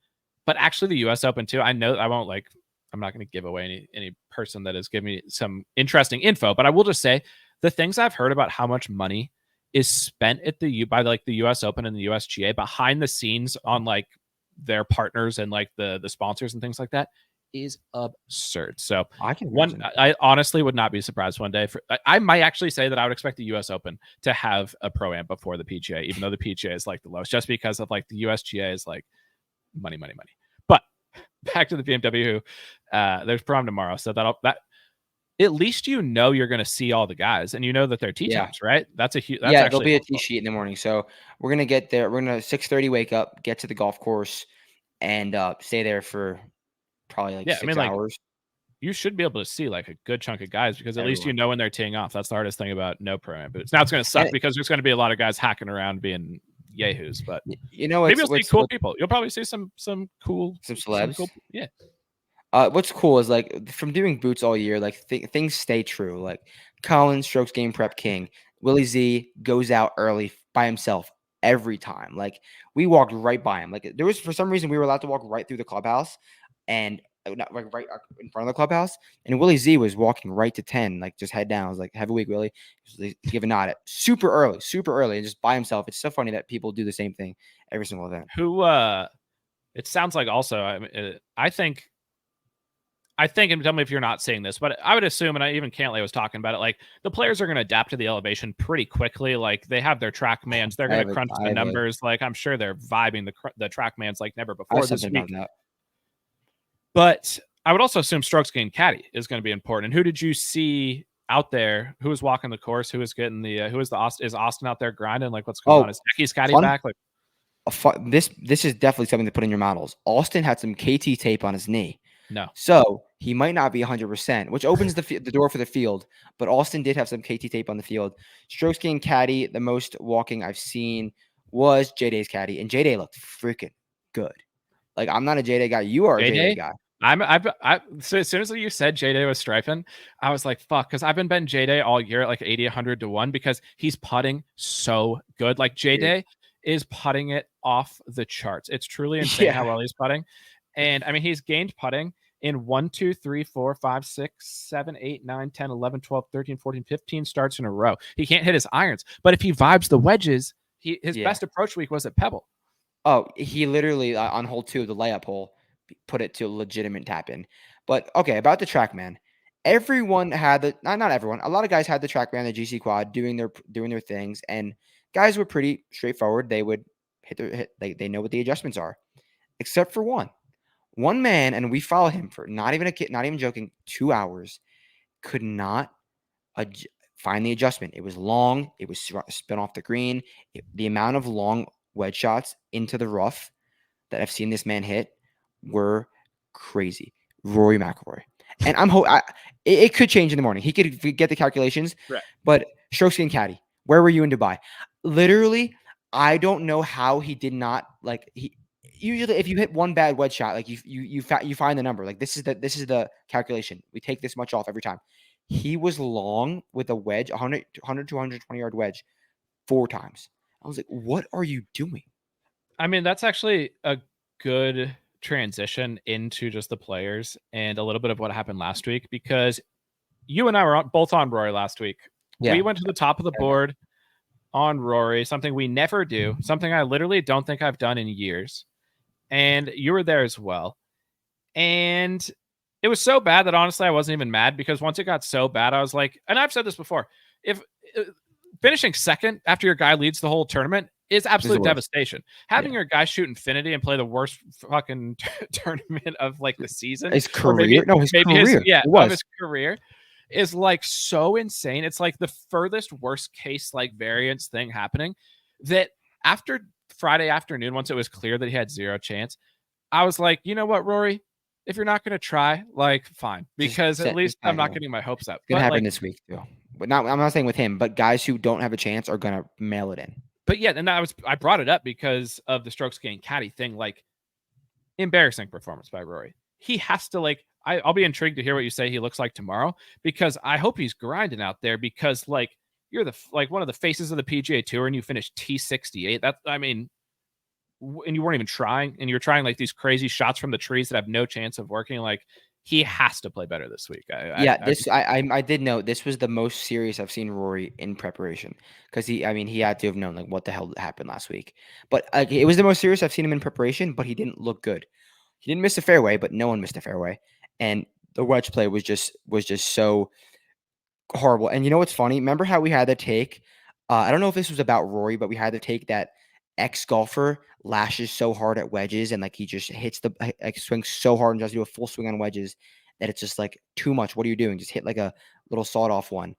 but actually the U.S. Open too. I know I'm not going to give away any person that has given me some interesting info, but I will just say the things I've heard about how much money is spent by the U.S. Open and the USGA behind the scenes on like their partners and like the sponsors and things like that is absurd. So I honestly would not be surprised one day. I might actually say that I would expect the U.S. Open to have a Pro-Am before the PGA, even though the PGA is like the lowest, just because of like the USGA is like money. But back to the BMW, there's Pro-Am tomorrow, so that at least you're going to see all the guys, and that they're tee times, right? That's there'll be a tee sheet in the morning. So we're gonna get there. We're gonna 6:30 wake up, get to the golf course, and stay there for probably like 6 hours. You should be able to see like a good chunk of guys, because at least when they're teeing off. That's the hardest thing about no Pro-Am boots. Now it's going to suck because there's going to be a lot of guys hacking around being yahoos, but maybe you'll see cool people. You'll probably see some cool celebs. Yeah. What's cool is like from doing boots all year, like things stay true. Like Collin, strokes game prep king. Willie Z goes out early by himself every time. Like we walked right by him. Like there was, for some reason, we were allowed to walk right through the clubhouse, and not like right in front of the clubhouse. And Willie Z was walking right to 10, like just head down. I was like, have a week, Willie. Give a nod at super early, and just by himself. It's so funny that people do the same thing every single event. It sounds like also, I think I think, and tell me if you're not seeing this, but I would assume, and even Cantlay was talking about it, like the players are going to adapt to the elevation pretty quickly. Like they have their track mans, they're going to crunch the numbers. Like I'm sure they're vibing the track mans like never before this week. But I would also assume strokes gain caddy is going to be important. And who did you see out there? Who was walking the course? Who was getting the? Who is the Austin? Is Austin out there grinding? Like what's going on? Is Becky's caddy back? Like this is definitely something to put in your models. Austin had some KT tape on his knee. No. So he might not be 100%, which opens the door for the field. But Austin did have some KT tape on the field. Strokes gain caddy, the most walking I've seen was J-Day's caddy. And J-Day looked freaking good. Like, I'm not a J-Day guy. You are a J-Day guy. So as soon as you said J-Day was striping, I was like, fuck, because I've been betting J-Day all year at like 80, 100 to 1 because he's putting so good. Like J-Day is putting it off the charts. It's truly insane how well he's putting. And I mean, he's gained putting in 1, 2, 3, 4, 5, 6, 7, 8, 9, 10, 11, 12, 13, 14, 15 starts in a row. He can't hit his irons, but if he vibes the wedges, his best approach week was at Pebble. Oh, he literally on hole 2 of the layup hole put it to a legitimate tap in. But okay, about the TrackMan, everyone had the not everyone. A lot of guys had the TrackMan, the GC quad, doing their things, and guys were pretty straightforward. They would they know what the adjustments are, except for one man, and we followed him for not even joking, 2 hours, could not find the adjustment. It was long. It was spin off the green. The amount of long wedge shots into the rough that I've seen this man hit were crazy. Rory McIlroy. And it could change in the morning. He could get the calculations, right. But strokes gain caddy. Where were you in Dubai? Literally, I don't know how he did not usually if you hit one bad wedge shot, like you find the number. Like this is the calculation. We take this much off every time. He was long with a wedge, 100 to 120 yard wedge 4 times. I was like, what are you doing? I mean, that's actually a good transition into just the players and a little bit of what happened last week, because you and I were both on Rory last week. Yeah. We went to the top of the board on Rory, something we never do, something I literally don't think I've done in years. And you were there as well. And it was so bad that honestly, I wasn't even mad, because once it got so bad, I was like, and I've said this before, if finishing second after your guy leads the whole tournament is absolute devastation. Having your guy shoot infinity and play the worst fucking tournament of like the season, his career, his career is like so insane. It's like the furthest worst case like variance thing happening, that after Friday afternoon, once it was clear that he had 0 chance, I was like, you know what, Rory, if you're not going to try, like, fine, because at least I'm not getting my hopes up. It's going to happen this week too. But I'm not saying with him, but guys who don't have a chance are going to mail it in. But yeah, and I brought it up because of the strokes gain caddy thing. Like, embarrassing performance by Rory. He has to like. I'll be intrigued to hear what you say he looks like tomorrow, because I hope he's grinding out there, because like you're one of the faces of the PGA Tour and you finished T68. And you weren't even trying, and you're trying like these crazy shots from the trees that have no chance of working. Like, he has to play better this week. I did know this was the most serious I've seen Rory in preparation, because he had to have known like what the hell happened last week. But it was the most serious I've seen him in preparation. But he didn't look good. He didn't miss a fairway, but no one missed a fairway, and the wedge play was just so horrible. And you know what's funny? Remember how we had to take? I don't know if this was about Rory, but we had to take that ex-golfer lashes so hard at wedges, and like he just hits swings so hard and does do a full swing on wedges that it's just like too much. What are you doing? Just hit like a little sawed-off one.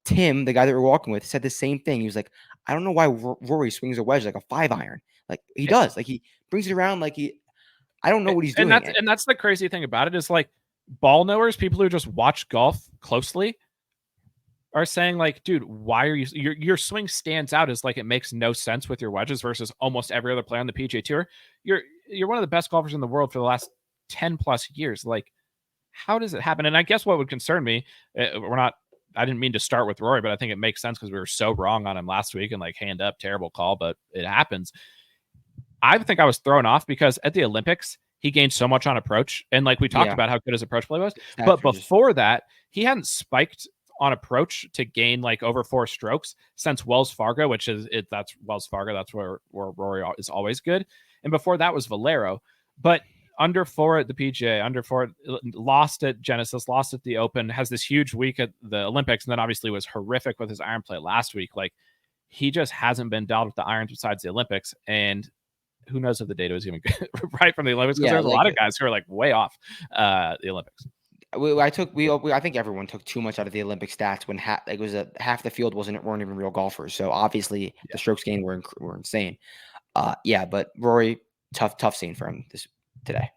Tim, the guy that we're walking with, said the same thing. He was like, I don't know why Rory swings a wedge like a 5-iron. Like he does. Like he brings it around like I don't know what he's doing. And that's the crazy thing about it, is like ball knowers, people who just watch golf closely, are saying like, dude, why are your swing stands out as like it makes no sense with your wedges versus almost every other player on the PGA Tour. You're one of the best golfers in the world for the last 10 plus years. Like, how does it happen? And I guess what would concern me, I didn't mean to start with Rory, but I think it makes sense because we were so wrong on him last week, and like, hand up, terrible call, but it happens. I think I was thrown off because at the Olympics, he gained so much on approach. And like we talked about how good his approach play was. But before that, he hadn't spiked on approach to gain like over 4 strokes since Wells Fargo, that's Wells Fargo. That's where Rory is always good. And before that was Valero. But under 4 at the PGA, under 4, lost at Genesis, lost at the Open, has this huge week at the Olympics, and then obviously was horrific with his iron play last week. Like, he just hasn't been dealt with the irons besides the Olympics, and who knows if the data was even right from the Olympics, because there's a lot of guys who are like way off the Olympics. I think everyone took too much out of the Olympic stats when half the field weren't even real golfers. So obviously the strokes gained were insane. But Rory, tough scene for him today.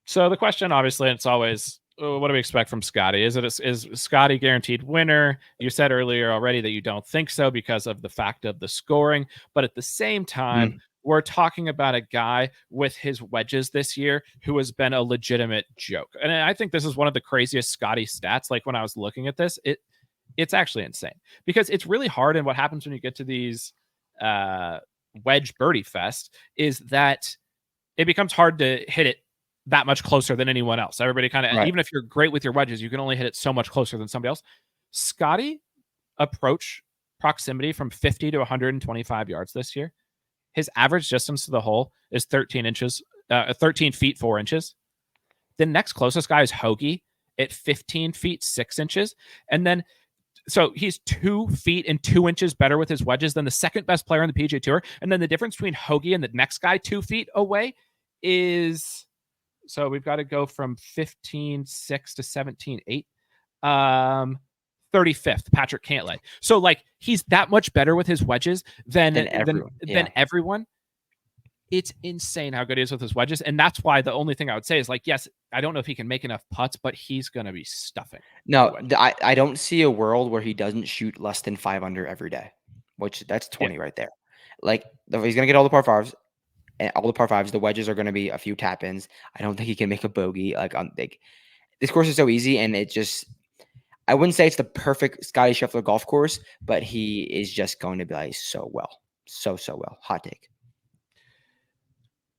So the question, obviously, it's always, what do we expect from Scottie? Is Scottie guaranteed winner? You said earlier already that you don't think so because of the fact of the scoring, but at the same time, we're talking about a guy with his wedges this year who has been a legitimate joke. And I think this is one of the craziest Scottie stats. Like, when I was looking at this, it's actually insane, because it's really hard. And what happens when you get to these wedge birdie fest is that it becomes hard to hit it that much closer than anyone else. Everybody kind of, even if you're great with your wedges, you can only hit it so much closer than somebody else. Scottie approach proximity from 50 to 125 yards this year. His average distance to the hole is 13 feet 4 inches. The next closest guy is Hoagie at 15 feet 6 inches. And then, so he's 2 feet and 2 inches better with his wedges than the second best player on the PGA Tour. And then the difference between Hoagie and the next guy 2 feet away is, so we've got to go from 15.6 to 17.8. 35th, Patrick Cantlay. So, like, he's that much better with his wedges than everyone. It's insane how good he is with his wedges. And that's why the only thing I would say is, like, yes, I don't know if he can make enough putts, but he's going to be stuffing. No, I don't see a world where he doesn't shoot less than 5 under every day, which that's 20 right there. Like, he's going to get all the par fives. And all the par fives, the wedges are going to be a few tap ins. I don't think he can make a bogey. This course is so easy, and I wouldn't say it's the perfect Scottie Scheffler golf course, but he is just going to play so well. So well. Hot take.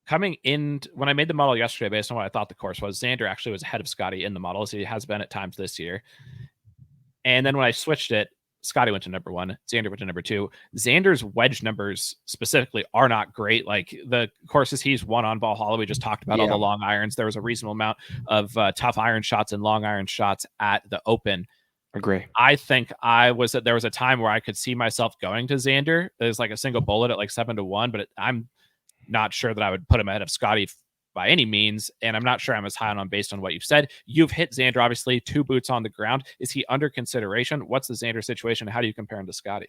Coming in, when I made the model yesterday, based on what I thought the course was, Xander actually was ahead of Scottie in the model, as he has been at times this year. And then when I switched it, Scottie went to number 1, Xander went to number 2. Xander's wedge numbers specifically are not great. Like, the courses he's won on Valhalla, we just talked about all the long irons. There was a reasonable amount of tough iron shots and long iron shots at the Open. Agree. I think there was a time where I could see myself going to Xander. There's like a single bullet at like 7-1, but I'm not sure that I would put him ahead of Scottie by any means. And I'm not sure I'm as high on him based on what you've said. You've hit Xander, obviously, 2 boots on the ground. Is he under consideration? What's the Xander situation? How do you compare him to Scottie?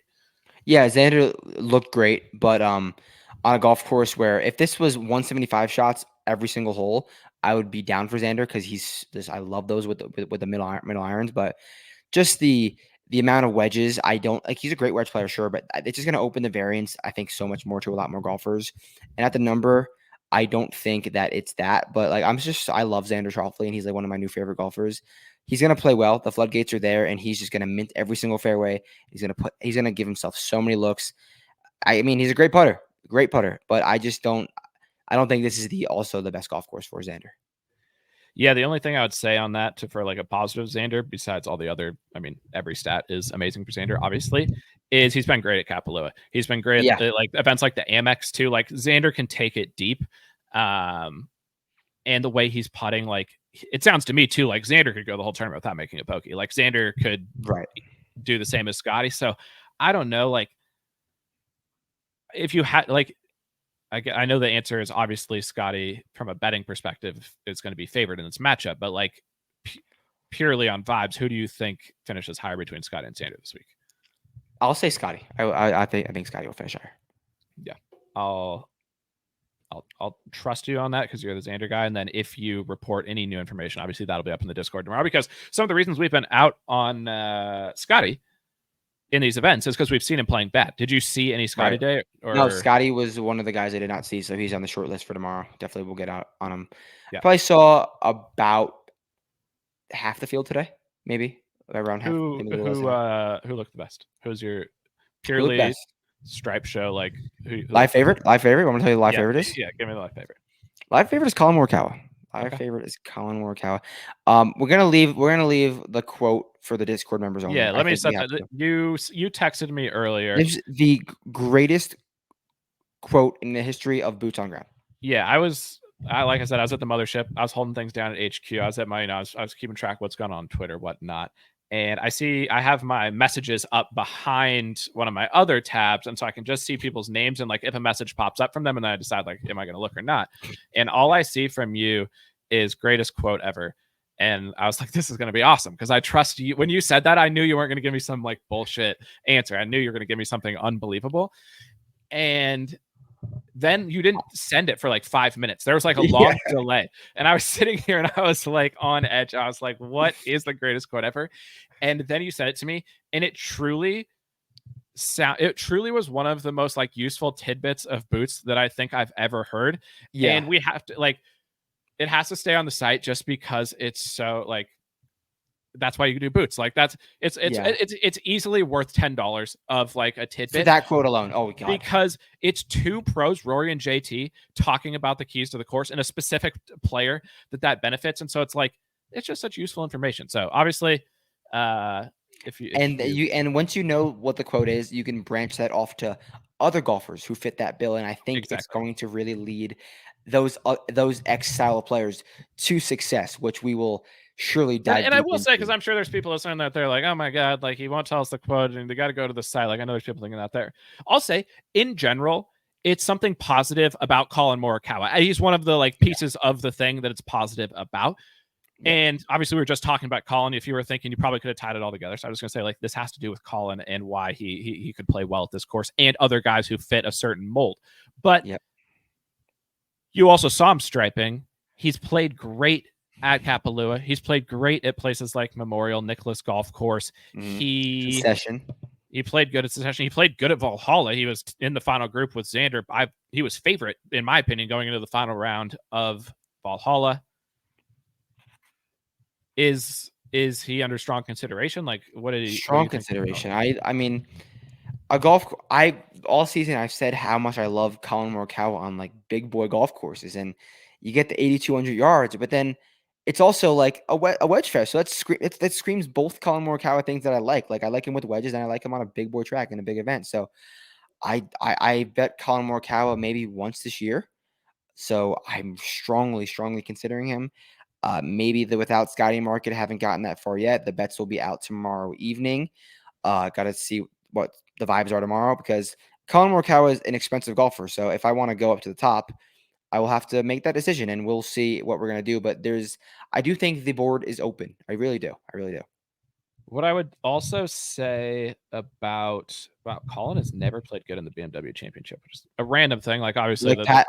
Yeah, Xander looked great, but on a golf course where if this was 175 shots every single hole, I would be down for Xander, because I love those with the middle irons, but just the amount of wedges, I don't like. He's a great wedge player, sure, but it's just going to open the variance, I think, so much more to a lot more golfers. And at the number, I don't think that it's that, but like, I love Xander Schauffele, and he's like one of my new favorite golfers. He's going to play well. The floodgates are there, and he's just going to mint every single fairway. He's going to give himself so many looks. I mean, he's a great putter, but I don't think this is also the best golf course for Xander. Yeah, the only thing I would say on that for like a positive Xander, besides all the other, I mean, every stat is amazing for Xander, obviously, is he's been great at Kapalua. He's been great at like events like the Amex too. Like, Xander can take it deep. And the way he's putting, like, it sounds to me too like Xander could go the whole tournament without making a pokey. Like, Xander could do the same as Scottie. So I don't know, like, if you had, like, I know the answer is obviously Scottie from a betting perspective is going to be favored in this matchup, but like purely on vibes, who do you think finishes higher between Scottie and Xander this week? I'll say Scottie. I think Scottie will finish higher. Yeah, I'll trust you on that because you're the Xander guy. And then if you report any new information, obviously that'll be up in the Discord tomorrow, because some of the reasons we've been out on Scottie in these events is because we've seen him playing bad. Did you see any Scottie day? No, Scottie was one of the guys I did not see, so he's on the short list for tomorrow. Definitely will get out on him. Yeah. Probably saw about half the field today, maybe around half. Who looked the best? Who's your purely stripe show? Like live favorite? Live favorite? Want me to tell you the live favorite is? Yeah, give me the live favorite. Live favorite is Collin Morikawa. Favorite is Collin Morikawa. We're gonna leave the quote for the Discord members only. Yeah, let me set that. You texted me earlier. This is the greatest quote in the history of boots on ground. Yeah, I was like I said, I was at the mothership. I was holding things down at HQ. I was at my, I was keeping track of what's going on Twitter, whatnot. And I have my messages up behind one of my other tabs. And so I can just see people's names and like if a message pops up from them and then I decide like, am I going to look or not? And all I see from you is greatest quote ever. And I was like, this is going to be awesome because I trust you. When you said that, I knew you weren't going to give me some like bullshit answer. I knew you were going to give me something unbelievable. And then you didn't send it for like 5 minutes. There was like a long delay. And I was sitting here and I was like on edge. I was like, what is the greatest quote ever? And then you sent it to me and it truly was one of the most like useful tidbits of boots that I think I've ever heard. Yeah. And we have to like, it has to stay on the site just because it's so like, that's why you can do boots. Like that's it's easily worth $10 of like a tidbit. For that quote alone. Oh god. Because it's two pros, Rory and JT, talking about the keys to the course and a specific player that benefits. And so it's like it's just such useful information. So obviously and once you know what the quote is, you can branch that off to other golfers who fit that bill. And I think it's going to really lead those X style of players to success, which we will surely dive. And I will say, because I'm sure there's people listening that they're like, oh my god, like he won't tell us the quote and they got to go to the site. Like I know there's people thinking that there. I'll say in general, it's something positive about Collin Morikawa. He's one of the like pieces of the thing that it's positive about. Yeah. And obviously we were just talking about Collin. If you were thinking, you probably could have tied it all together. So I was going to say like this has to do with Collin and why he could play well at this course and other guys who fit a certain mold. But you also saw him striping. He's played great at Kapalua. He's played great at places like Memorial, Nicholas Golf Course. He played good at Secession. He played good at Valhalla. He was in the final group with Xander. He was favorite, in my opinion, going into the final round of Valhalla. Is he under strong consideration? Like, what did he? Strong consideration. I mean, all season I've said how much I love Collin Morikawa on like big boy golf courses, and you get the 8,200 yards, but then it's also like a wedge fest. So that screams both Collin Morikawa things that I like. Like I like him with wedges, and I like him on a big boy track in a big event. So I bet Collin Morikawa maybe once this year. So I'm strongly considering him. Maybe the without Scottie market haven't gotten that far yet. The bets will be out tomorrow evening. Got to see what the vibes are tomorrow because Collin Morikawa is an expensive golfer. So if I want to go up to the top, I will have to make that decision and we'll see what we're going to do. But I do think the board is open. I really do. What I would also say about Collin has never played good in the BMW Championship, which is a random thing. Like obviously, Pat,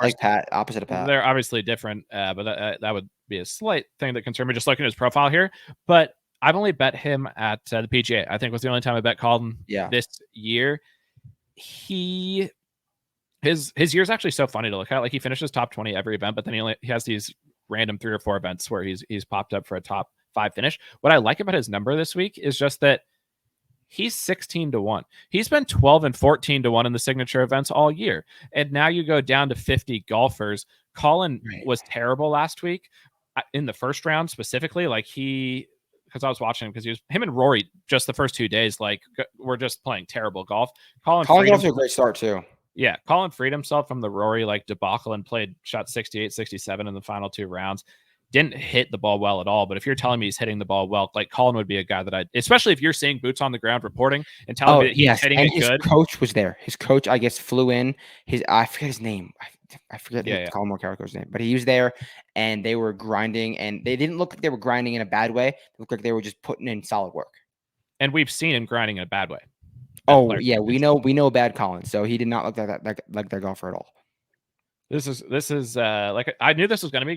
opposite of Pat. They're obviously different, but that would be a slight thing that concerns me just looking at his profile here. But I've only bet him at the PGA. I think was the only time I bet Collin this year. His year's actually so funny to look at. Like he finishes top 20 every event, but then he has these random 3 or 4 events where he's popped up for a top 5 finish. What I like about his number this week is just that he's 16-1. He's been 12 and 14-1 in the signature events all year. And now you go down to 50 golfers. Collin was terrible last week in the first round specifically. Like because I was watching him because him and Rory just the first 2 days, like were just playing terrible golf. Collin got off to a great start too. Yeah. Collin freed himself from the Rory like debacle and shot 68, 67 in the final 2 rounds. Didn't hit the ball well at all. But if you're telling me he's hitting the ball well, like Collin would be a guy that especially if you're seeing boots on the ground reporting and telling me that he's hitting it good. His coach was there. His coach, I guess, flew in. I forget his name. I forget Collin Morikawa's name, but he was there and they were grinding and they didn't look like they were grinding in a bad way. It looked like they were just putting in solid work. And we've seen him grinding in a bad way. We know bad Collin. So he did not look like that golfer at all. This is like I knew this was going to be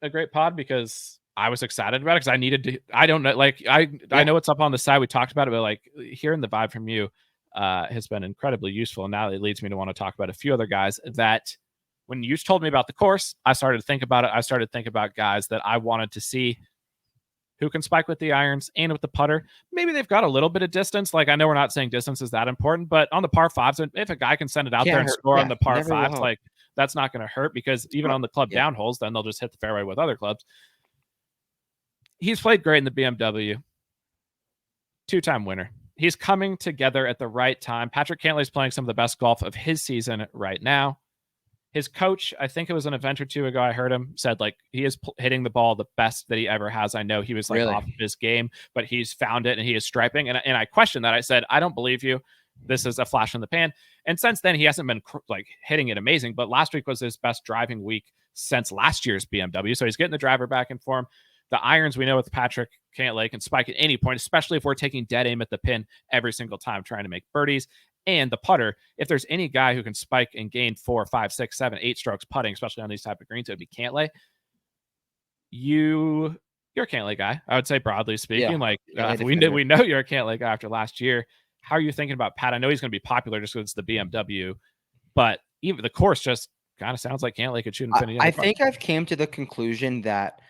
a great pod because I was excited about it because I needed to. I don't know, like I know it's up on the side. We talked about it, but like hearing the vibe from you has been incredibly useful. And now it leads me to want to talk about a few other guys that when you told me about the course, I started to think about it. I started to think about guys that I wanted to see who can spike with the irons and with the putter. Maybe they've got a little bit of distance. Like I know we're not saying distance is that important, but on the par 5s, if a guy can send it out there and score on the par 5s, like that's not going to hurt because even on the club down holes, then they'll just hit the fairway with other clubs. He's played great in the BMW. 2-time winner. He's coming together at the right time. Patrick Cantlay is playing some of the best golf of his season right now. his coach, I think it was an event or two ago, I heard him said like he is hitting the ball the best that he ever has. I know he was like Really? off his game, but he's found it and he is striping. And I questioned that. I said, I don't believe you. This is a flash in the pan. And since then, he hasn't been like hitting it amazing. But last week was his best driving week since last year's BMW. So he's getting the driver back in form. The irons we know with Patrick Cantlay can spike at any point, especially if we're taking dead aim at the pin every single time trying to make birdies. And the putter, if there's any guy who can spike and gain 4, 5, 6, 7, 8 strokes putting, especially on these type of greens, it would be Cantlay. You're a Cantlay guy, I would say, broadly speaking. We know you're a Cantlay guy after last year. How are you thinking about Pat? I know he's going to be popular just because it's the BMW, but even the course just kind of sounds like Cantlay could shoot infinity. I think I've came to the conclusion that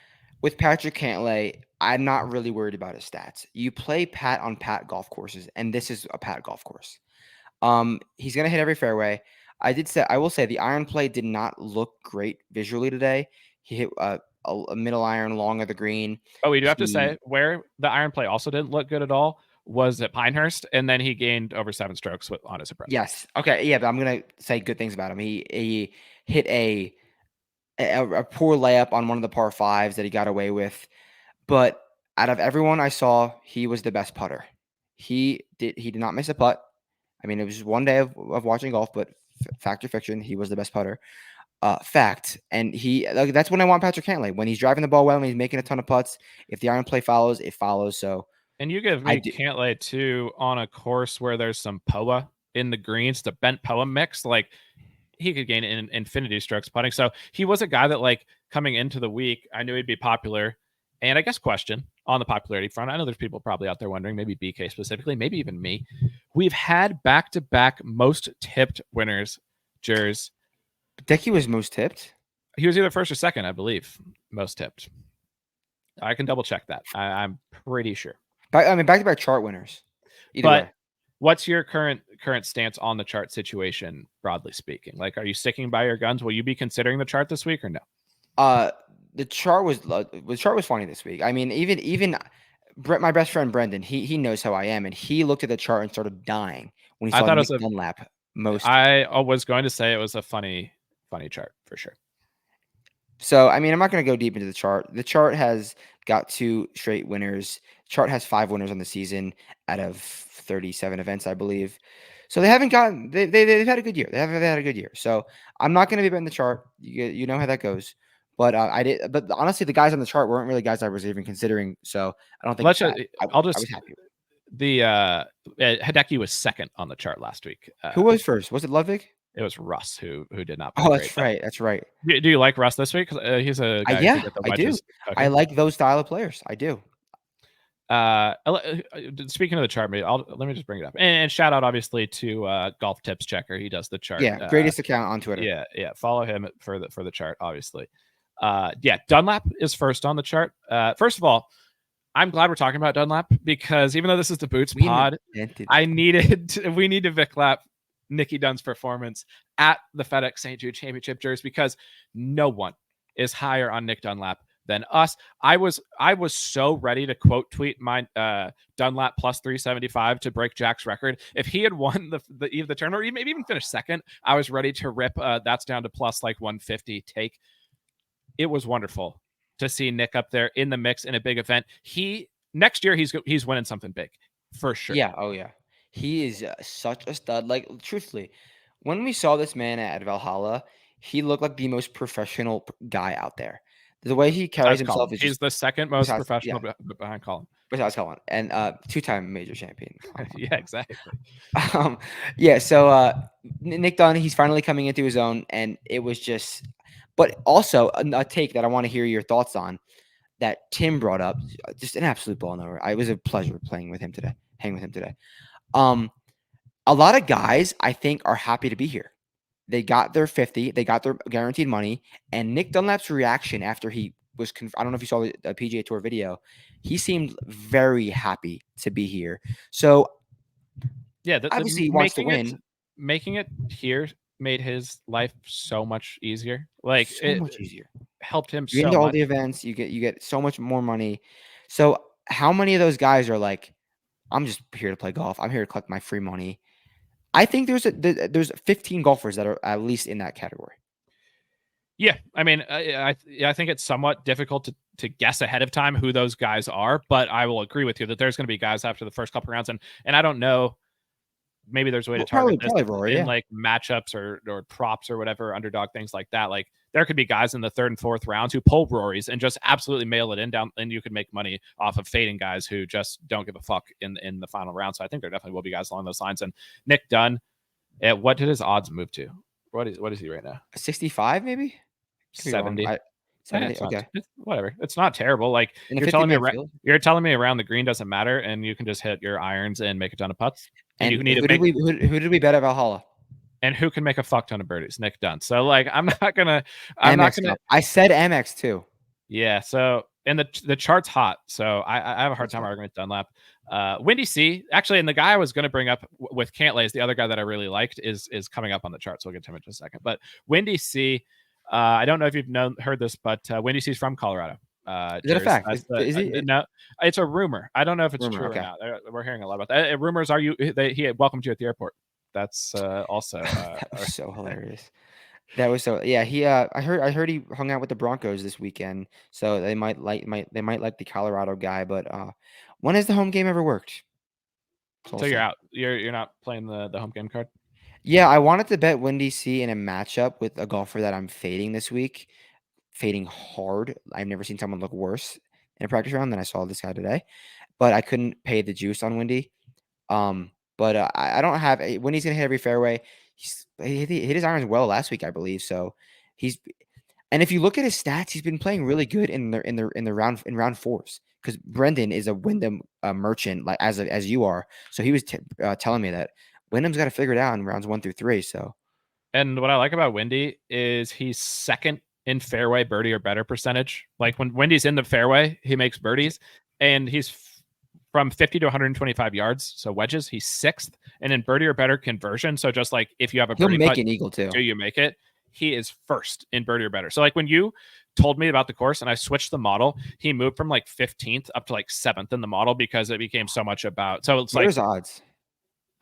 with Patrick Cantlay, I'm not really worried about his stats. You play Pat on Pat golf courses, and this is a Pat golf course. He's gonna hit every fairway. I will say the iron play did not look great visually today. He hit a middle iron long of the green. Oh, we do have to say where the iron play also didn't look good at all was at Pinehurst, and then he gained over 7 strokes on his approach. Yes. Okay. Yeah, but I'm gonna say good things about him. He hit a poor layup on one of the par fives that he got away with, but out of everyone I saw, he was the best putter. He did not miss a putt. I mean, it was just one day of watching golf, but fact or fiction, he was the best putter. Fact. And that's when I want Patrick Cantlay. When he's driving the ball well and he's making a ton of putts, if the iron play follows, it follows. So, and you give me Cantlay too on a course where there's some POA in the greens, the bent POA mix, like he could gain infinity strokes putting. So he was a guy that, like, coming into the week, I knew he'd be popular. And I guess question on the popularity front, I know there's people probably out there wondering, maybe BK specifically, maybe even me. We've had back-to-back most tipped winners, Jers. Decky was most tipped. He was either first or second, I believe, most tipped. I can double check that. I'm pretty sure. Back-to-back chart winners. Either way. What's your current stance on the chart situation, broadly speaking? Like, are you sticking by your guns? Will you be considering the chart this week or no? The chart was funny this week. I mean, even my best friend Brendan, he knows how I am, and he looked at the chart and started dying when he saw Nick Dunlap most. I was going to say it was a funny chart for sure. So, I mean, I'm not going to go deep into the chart. The chart has got 2 straight winners. The chart has 5 winners on the season out of 37 events, I believe. So they haven't gotten. They've had a good year. They had a good year. So I'm not going to be betting the chart. You know how that goes. But But honestly, the guys on the chart weren't really guys I was even considering. So I don't think. I was happy. Hideki was second on the chart last week. Who was first? Was it Ludwig? It was Russ who did not. Oh, that's right. That's right. Do you like Russ this week? He's a guy yeah, I do. Okay. I like those style of players. I do. Speaking of the chart, let me just bring it up and shout out obviously to Golf Tips Checker. He does the chart. Yeah, greatest account on Twitter. Yeah. Follow him for the chart, obviously. Dunlap is first on the chart. First of all, I'm glad we're talking about Dunlap because even though this is the Boots pod, we need to Vic lap Nicky Dunn's performance at the FedEx St. Jude Championship, Jers, because no one is higher on Nick Dunlap than us. I was so ready to quote tweet my Dunlap plus 375 to break Jack's record. If he had won the tournament, or maybe even finished second, I was ready to rip that's down to plus like 150 take. It was wonderful to see Nick up there in the mix in a big event. Next year he's winning something big for sure. Yeah. Oh yeah. He is such a stud. Like, truthfully, when we saw this man at Valhalla, he looked like the most professional guy out there. The way he carries himself is the second most professional behind Collin. Besides Collin, and 2-time major champion. Yeah, exactly. So Nick Dunn, he's finally coming into his own, and it was just. But also a take that I want to hear your thoughts on that Tim brought up, just an absolute ball number. It was a pleasure hanging with him today. A lot of guys, I think, are happy to be here. They got their 50, they got their guaranteed money, and Nick Dunlap's reaction after he was, I don't know if you saw the PGA Tour video, he seemed very happy to be here. So, yeah, obviously he wants to win. Making it here made his life so much easier. Like, so much easier. Helped him you so much. All much. the events, you get so much more money. So, how many of those guys are like, I'm just here to play golf. I'm here to collect my free money. I think there's 15 golfers that are at least in that category. Yeah, I mean, I think it's somewhat difficult to guess ahead of time who those guys are, but I will agree with you that there's going to be guys after the first couple rounds, and I don't know. Maybe there's a way to Well, target this probably Rory, in yeah. like matchups or props or whatever, underdog things like that. Like there could be guys in the third and fourth rounds who pull Rory's and just absolutely mail it in down, and you could make money off of fading guys who just don't give a fuck in the final round. So I think there definitely will be guys along those lines. And Nick Dunn, what did his odds move to? What is he right now? 65 maybe? Could be wrong. 70. 70. It's not, Okay. whatever. It's not terrible. Like In a you're 50 telling me, man field. you're telling me around the green doesn't matter, and you can just hit your irons and make a ton of putts. And you need who to make. Who did we bet at Valhalla? And who can make a fuck ton of birdies? Nick Dunn. So like, I'm not gonna. Cup. I said MX too. Yeah. So and the chart's hot. So I have a hard time arguing with Dunlap. Wyndy C actually, and the guy I was going to bring up with Cantlay is the other guy that I really liked is coming up on the chart. So we'll get to him in just a second. But Wyndy C, I don't know if you've heard this, but Wyndy C is from Colorado. Is it a fact? Is it? No, it's a rumor. I don't know if it's true okay. or not. We're hearing a lot about that. Rumors are he had welcomed you at the airport. That's also that was so hilarious. That was so yeah. He I heard he hung out with the Broncos this weekend, so they might like the Colorado guy. But when has the home game ever worked? So you're out. You're not playing the home game card. Yeah, I wanted to bet Wyndy C in a matchup with a golfer that I'm fading this week, fading hard. I've never seen someone look worse in a practice round than I saw this guy today, but I couldn't pay the juice on Wyndy. But I don't have when he's gonna hit every fairway. He hit his irons well last week, I believe. So and if you look at his stats, he's been playing really good in round fours because Brendan is a Wyndham merchant like as you are. So he was telling me that Wyndham's got to figure it out in rounds 1 through 3. So, and what I like about Wyndy is he's second in fairway birdie or better percentage. Like when Wyndy's in the fairway, he makes birdies, and he's from 50 to 125 yards, so wedges, he's sixth, and in birdie or better conversion. So just like if you have a birdie, he'll make an eagle too. Do you make it? He is first in birdie or better. So like when you told me about the course and I switched the model, he moved from like 15th up to like 7th in the model because it became so much about. So it's Where's odds?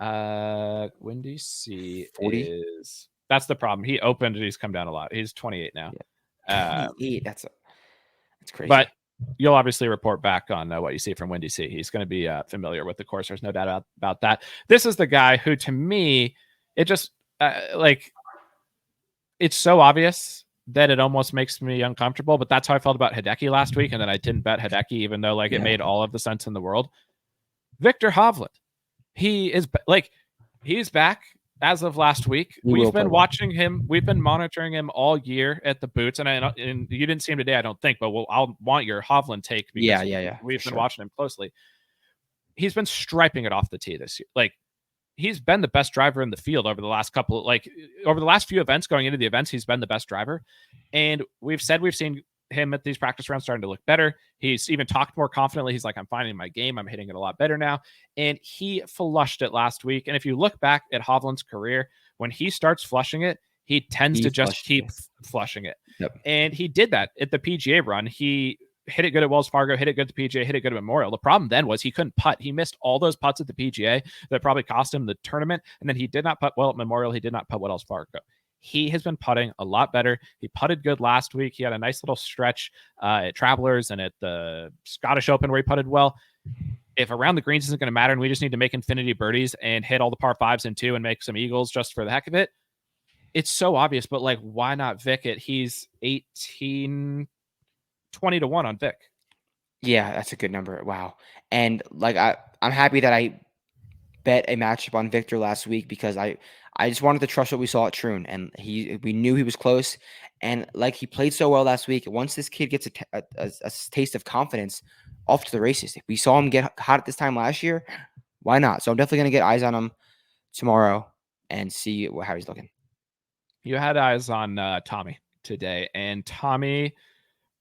Wyndy C 40? is that's the problem. He opened and he's come down a lot. He's 28 now. Yeah. 28. That's crazy. But you'll obviously report back on what you see from Wyndy C. He's going to be familiar with the course. There's no doubt about that. This is the guy who, to me, it just like it's so obvious that it almost makes me uncomfortable. But that's how I felt about Hideki last week, and then I didn't bet Hideki, even though it made all of the sense in the world. Viktor Hovland. He's back as of last week. We've been watching him. We've been monitoring him all year at the boots, and you didn't see him today, I don't think. But I'll want your Hovland take because we've been watching him closely. He's been striping it off the tee this year. Like he's been the best driver in the field over the last over the last few events. Going into the events, he's been the best driver, and we've seen him at these practice rounds starting to look better. He's even talked more confidently. He's like, I'm finding my game. I'm hitting it a lot better now. And he flushed it last week. And if you look back at Hovland's career, when he starts flushing it, he tends to just keep flushing it. Yep. And he did that at the PGA run. He hit it good at Wells Fargo, hit it good at the PGA, hit it good at Memorial. The problem then was he couldn't putt. He missed all those putts at the PGA that probably cost him the tournament. And then he did not putt well at Memorial. He did not putt well at Wells Fargo. He has been putting a lot better. He putted good last week. He had a nice little stretch at Travelers and at the Scottish Open where he putted well. If around the greens isn't going to matter and we just need to make infinity birdies and hit all the par fives and 2 and make some eagles just for the heck of it, it's so obvious. But like, why not Vic it? He's 20 to 1 on Vic. Yeah, that's a good number. Wow. And like I'm happy that I bet a matchup on Viktor last week because I just wanted to trust what we saw at Troon, and we knew he was close, and like he played so well last week. Once this kid gets a taste of confidence, off to the races. If we saw him get hot at this time last year, why not? So I'm definitely gonna get eyes on him tomorrow and see how he's looking. You had eyes on Tommy today, and Tommy.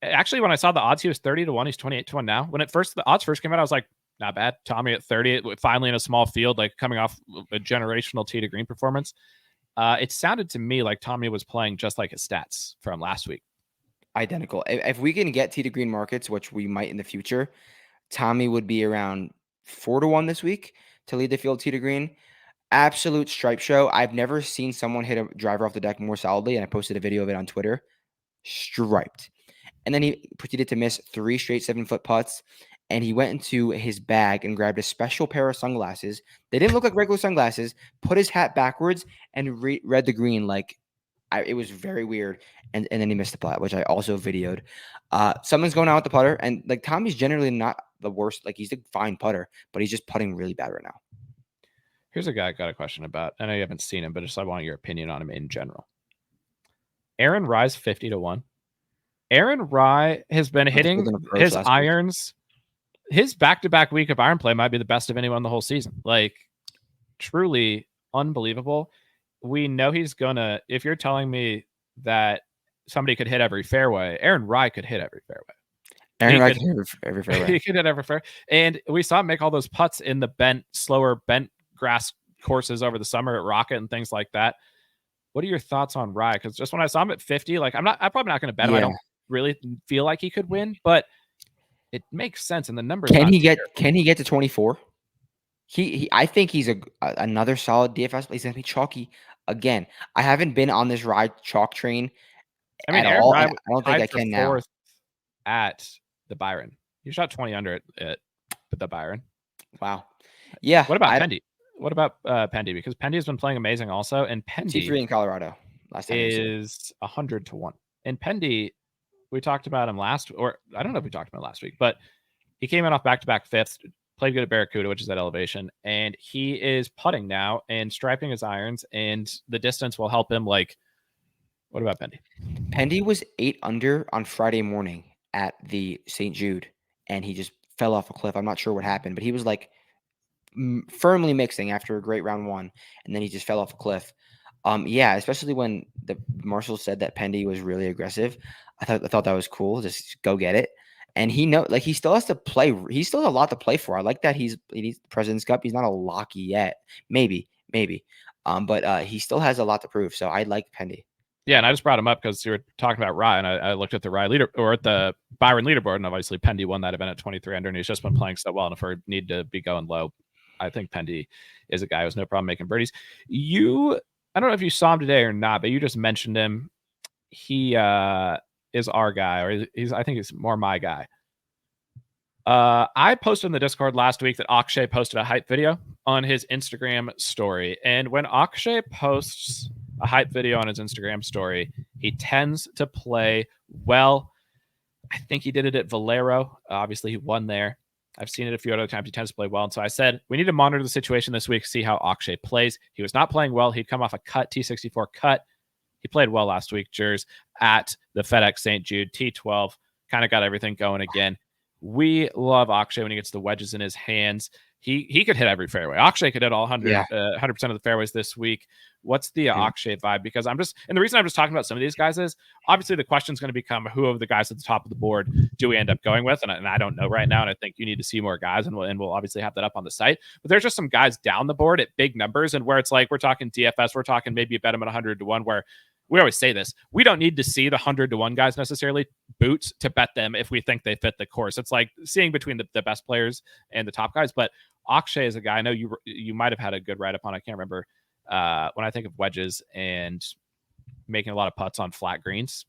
Actually, when I saw the odds, he was 30 to 1. He's 28 to 1 now. When the odds first came out, I was like, not bad. Tommy at 30, finally in a small field, like coming off a generational tee to green performance. It sounded to me like Tommy was playing just like his stats from last week. Identical. If we can get tee to green markets, which we might in the future, Tommy would be around 4 to 1 this week to lead the field tee to green. Absolute stripe show. I've never seen someone hit a driver off the deck more solidly, and I posted a video of it on Twitter. striped. And then he proceeded to miss 3 straight 7-foot putts. And he went into his bag and grabbed a special pair of sunglasses. They didn't look like regular sunglasses. Put his hat backwards and read the green like it was very weird. And then he missed the putt, which I also videoed. Something's going on with the putter, and like Tommy's generally not the worst. Like he's a fine putter, but he's just putting really bad right now. Here's a guy I got a question about. I know you haven't seen him, but just I want your opinion on him in general. Aaron Rye's 50-1. Aaron Rye has been hitting his irons. His back-to-back week of iron play might be the best of anyone the whole season. Like, truly unbelievable. We know he's gonna. If you're telling me that somebody could hit every fairway, Aaron Rye could hit every fairway. Aaron Rye could hit every fairway. He could hit every fairway. And we saw him make all those putts in the slower bent grass courses over the summer at Rocket and things like that. What are your thoughts on Rye? Because just when I saw him at 50, like I'm probably not going to bet him. I don't really feel like he could win, but it makes sense. And the numbers. Can he get to 24? I think he's another solid DFS. He's going to be chalky again. I haven't been on this Rye chalk train at all. I don't think I can now. At the Byron, you shot 20 under at the Byron. Wow. Yeah. What about Pendy? What about Pendy? Because Pendy has been playing amazing also, and Pendy T3 in Colorado last time is 100-1. And Pendy, we talked about him I don't know if we talked about him last week, but he came in off back-to-back fifths, played good at Barracuda, which is at elevation, and he is putting now and striping his irons, and the distance will help him. Like, what about Pendy? Pendy was 8 under on Friday morning at the St. Jude, and he just fell off a cliff. I'm not sure what happened, but he was like firmly mixing after a great round 1, and then he just fell off a cliff. Yeah, especially when the marshal said that Pendy was really aggressive. I thought that was cool. Just go get it. And he still has to play. He still has a lot to play for. I like that he's President's Cup. He's not a locky yet. Maybe. But he still has a lot to prove. So I like Pendy. Yeah, and I just brought him up because you were talking about Rye, and I looked at the Rye leader or at the Byron leaderboard, and obviously Pendy won that event at 23 under, and he's just been playing so well. And if we need to be going low, I think Pendy is a guy who has no problem making birdies. I don't know if you saw him today or not, but you just mentioned him. He is our guy, or I think he's more my guy. I posted in the Discord last week that Akshay posted a hype video on his Instagram story. And when Akshay posts a hype video on his Instagram story, he tends to play well. I think he did it at Valero. Obviously, he won there. I've seen it a few other times. He tends to play well. And so I said, we need to monitor the situation this week, see how Akshay plays. He was not playing well. He'd come off a T64 cut. He played well last week, Jers, at the FedEx St. Jude, T12. Kind of got everything going again. We love Akshay when he gets the wedges in his hands. He could hit every fairway. Akshay could hit all 100% of the fairways this week. What's the Akshay vibe? Because and the reason I'm just talking about some of these guys is obviously the question is going to become who of the guys at the top of the board do we end up going with? And I don't know right now. And I think you need to see more guys, and we'll obviously have that up on the site. But there's just some guys down the board at big numbers, and where it's like we're talking DFS, we're talking maybe you bet them at 100-1, where we always say this. We don't need to see the 100-1 guys necessarily boots to bet them if we think they fit the course. It's like seeing between the best players and the top guys. But Akshay is a guy I know you might have had a good write-up on. I can't remember. When I think of wedges and making a lot of putts on flat greens.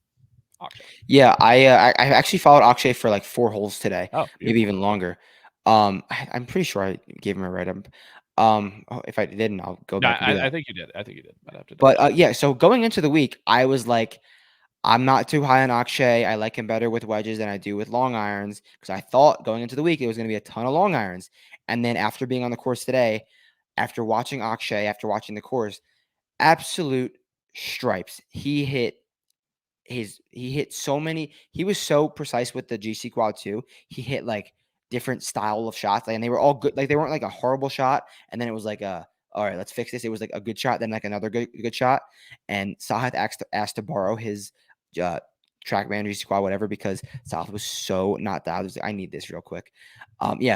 Akshay. Yeah, I actually followed Akshay for like 4 holes today. Maybe even longer. I'm pretty sure I gave him a write-up. If I didn't, I'll go back. I think you did. But yeah, so going into the week, I was like, I'm not too high on Akshay. I like him better with wedges than I do with long irons because I thought going into the week it was going to be a ton of long irons. And then after being on the course today, after watching Akshay, after watching the course, absolute stripes. He hit so many. He was so precise with the GC quad too. He hit like different style of shots, and they were all good. Like they weren't like a horrible shot, and then it was like all right, let's fix this. It was like a good shot, then like another good shot. And Sahith asked to borrow his TrackMan GC quad, whatever, because Sahith was so not dialed. Like, I need this real quick.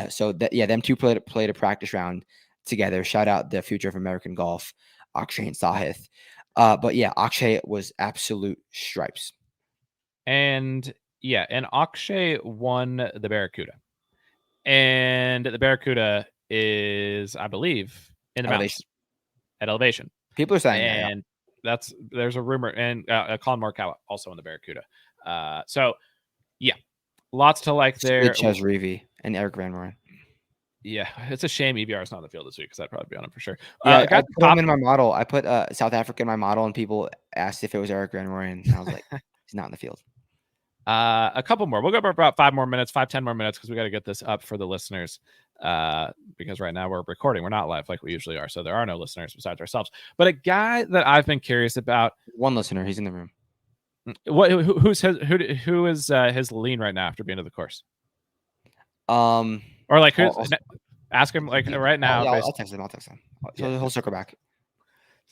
So them two played a practice round together. Shout out the future of American golf, Akshay and Sahith. But yeah, Akshay was absolute stripes. And Akshay won the Barracuda. And the Barracuda is, I believe, in the mountains at elevation. People are saying and there's a rumor, and Collin Morikawa also in the Barracuda. So yeah, lots to like there. Ches Reavie and Eric Van Rooyen. Yeah, it's a shame EBR is not on the field this week because I'd probably be on him for sure. Yeah, I put him in my model. I put South Africa in my model, and people asked if it was Eric Van Rooyen, and I was like, he's not in the field. A couple more. We'll go about 10 more minutes because we got to get this up for the listeners. Because right now we're recording, we're not live like we usually are, so there are no listeners besides ourselves. But a guy that I've been curious about. One listener, he's in the room. Who is his lean right now after being to the course? Or like ask him like right now. Yeah, I'll text him. He'll circle back.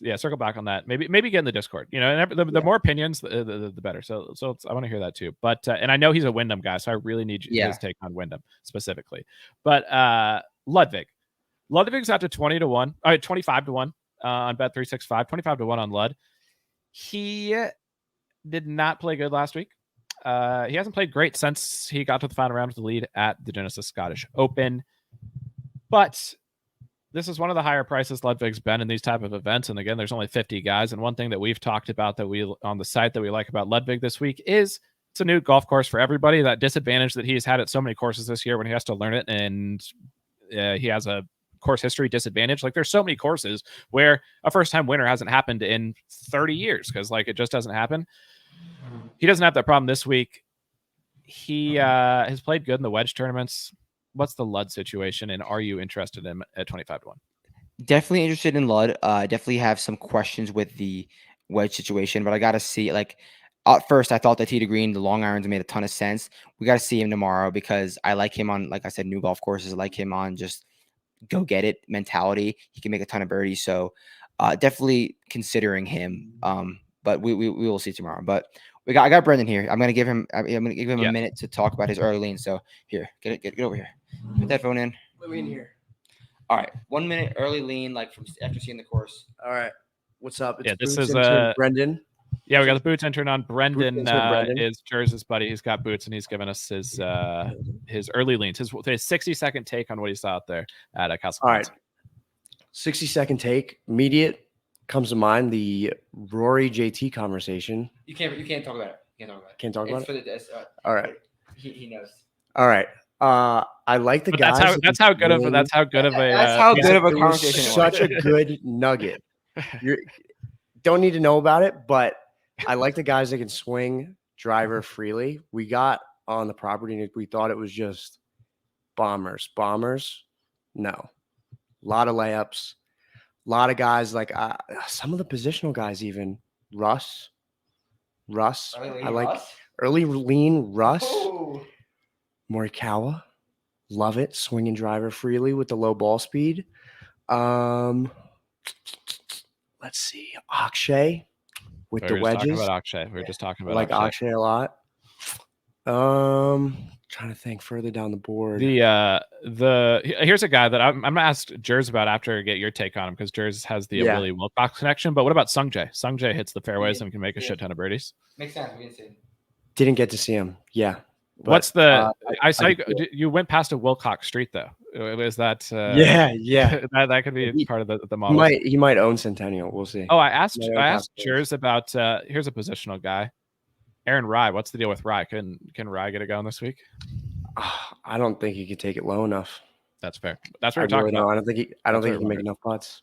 Yeah, circle back on that. Maybe get in the Discord. You know, and the more opinions, the better. So I want to hear that too. But and I know he's a Wyndham guy, so I really need his take on Wyndham specifically. But Ludwig's out to 25 to 1 on Bet365, 25 to 1 on Lud. He did not play good last week. He hasn't played great since he got to the final round with the lead at the Genesis Scottish Open. But this is one of the higher prices Ludwig's been in these type of events. And again, there's only 50 guys. And one thing that we've talked about that we on the site that we like about Ludwig this week is it's a new golf course for everybody. That disadvantage that he's had at so many courses this year when he has to learn it, and he has a course history disadvantage. Like there's so many courses where a first-time winner hasn't happened in 30 years because like it just doesn't happen. He doesn't have that problem this week. He has played good in the wedge tournaments. What's the Lud situation, and are you interested in at 25 to 1? Definitely interested in Lud. Definitely have some questions with the wedge situation, but I got to see. Like at first, I thought that tee to green, the long irons made a ton of sense. We got to see him tomorrow because I like him on, like I said, new golf courses. I like him on just go get it mentality. He can make a ton of birdies, so definitely considering him. But we will see tomorrow. But I got Brendan here. I'm gonna give him a minute to talk about his early lean. So here, get over here. Put that phone in. Let me in here. All right, 1 minute early lean, like from after seeing the course. All right, what's up? It's this is Brendan. Yeah, we got the boots intern on. Brendan is Jers's buddy. He's got boots, and he's given us his early leans, his 60-second take on what he saw out there at Castle. All right, 60-second take. Immediate comes to mind the Rory JT conversation. You can't talk about it. Can't talk about it. All right. He knows. All right. I like the guys. That's how good of a conversation. Such a good nugget. You don't need to know about it, but I like the guys that can swing driver freely. We got on the property and we thought it was just bombers. No, a lot of layups, a lot of guys like some of the positional guys, even Russ. I like early lean Russ. Oh. Morikawa, love it. Swinging driver freely with the low ball speed. Let's see, Akshay with the wedges. We're just talking about like Akshay a lot. Trying to think further down the board. Here's a guy that I'm gonna ask Jers about after I get your take on him because Jers has the Willie Wilcox connection. But what about Sungjae? Sungjae hits the fairways and can make a shit ton of birdies. Makes sense. We didn't see him. Didn't get to see him. Yeah. But, what's the? I saw you went past a Wilcox Street though. Is that? Yeah. that could be part of the model. He might own Centennial. We'll see. Oh, I asked Jers about. Here's a positional guy, Aaron Rye. What's the deal with Rye? Can Rye get it going this week? I don't think he could take it low enough. That's fair. That's what we're talking about. I don't think he can make enough putts.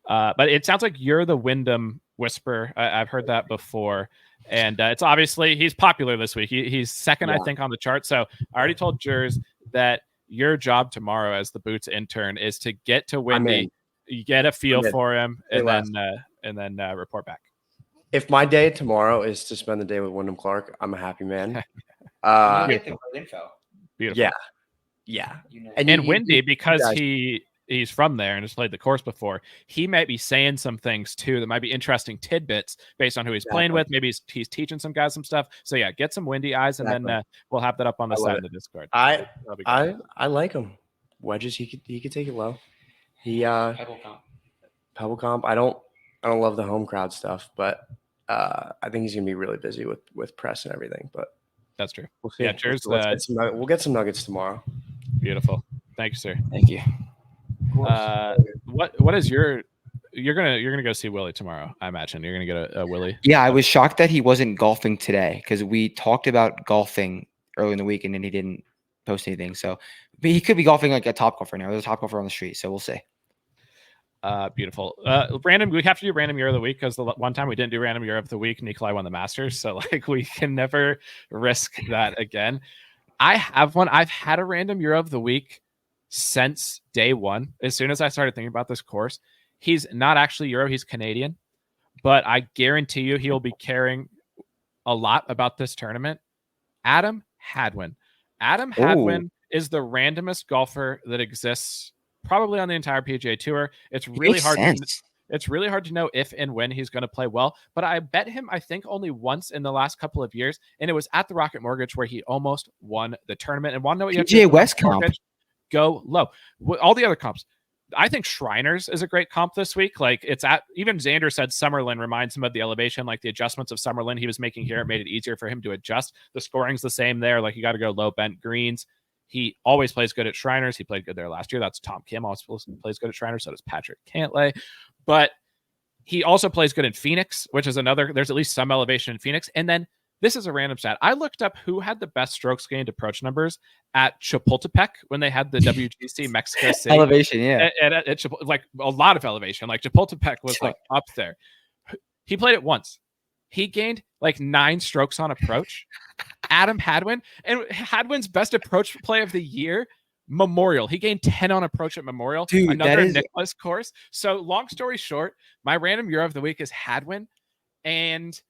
But it sounds like you're the Wyndham whisper. I've heard that before. And it's obviously he's popular this week. He's second, I think, on the chart. So I already told Jers that your job tomorrow as the Boots intern is to get to Wyndy, you get a feel for him, and then report back. If my day tomorrow is to spend the day with Wyndham Clark, I'm a happy man. Get the info. Beautiful. Yeah. And Wyndy, because he's from there and has played the course before, he might be saying some things too that might be interesting tidbits based on who he's playing with. Maybe he's teaching some guys some stuff. So yeah, get some Wyndy eyes, and then we'll have that up on the side of the Discord. I like him. Wedges, he could take it low. Pebble comp. I don't love the home crowd stuff, but I think he's gonna be really busy with press and everything. But that's true. We'll see. Yeah, cheers. We'll get some nuggets tomorrow. Beautiful. Thank you, sir. Thank you. What is your you're gonna go see Willie tomorrow. I imagine you're gonna get a Willie. Yeah, I was shocked that he wasn't golfing today because we talked about golfing early in the week and then he didn't post anything. So, but he could be golfing like a top golfer now. There's a top golfer on the street, so we'll see. Beautiful. Random. We have to do random year of the week because the one time we didn't do random year of the week, Nikolai won the Masters. So like we can never risk that again. I have one. I've had a random year of the week since day one. As soon as I started thinking about this course, he's not actually Euro, he's Canadian, but I guarantee you he'll be caring a lot about this tournament. Adam Hadwin. Adam Hadwin is the randomest golfer that exists probably on the entire PGA Tour. It's really hard. It's really hard to know if and when he's going to play well, but I bet him, I think, only once in the last couple of years, and it was at the Rocket Mortgage where he almost won the tournament. And want to know what you PGA West comp? Go low. All the other comps. I think Shriners is a great comp this week. Like it's at, even Xander said Summerlin reminds him of the elevation, like the adjustments of Summerlin he was making here. It made it easier for him to adjust. The scoring's the same there. Like you got to go low bent greens. He always plays good at Shriners. He played good there last year. That's Tom Kim. Also plays good at Shriners. So does Patrick Cantlay. But he also plays good in Phoenix, which is another, there's at least some elevation in Phoenix. And then this is a random stat. I looked up who had the best strokes gained approach numbers at Chapultepec when they had the WGC Mexico City. Elevation, yeah. Like a lot of elevation. Like Chapultepec was like up there. He played it once. He gained like 9 strokes on approach. Adam Hadwin. And Hadwin's best approach play of the year, Memorial. He gained 10 on approach at Memorial. Dude, another Nicholas course. So long story short, my random year of the week is Hadwin. And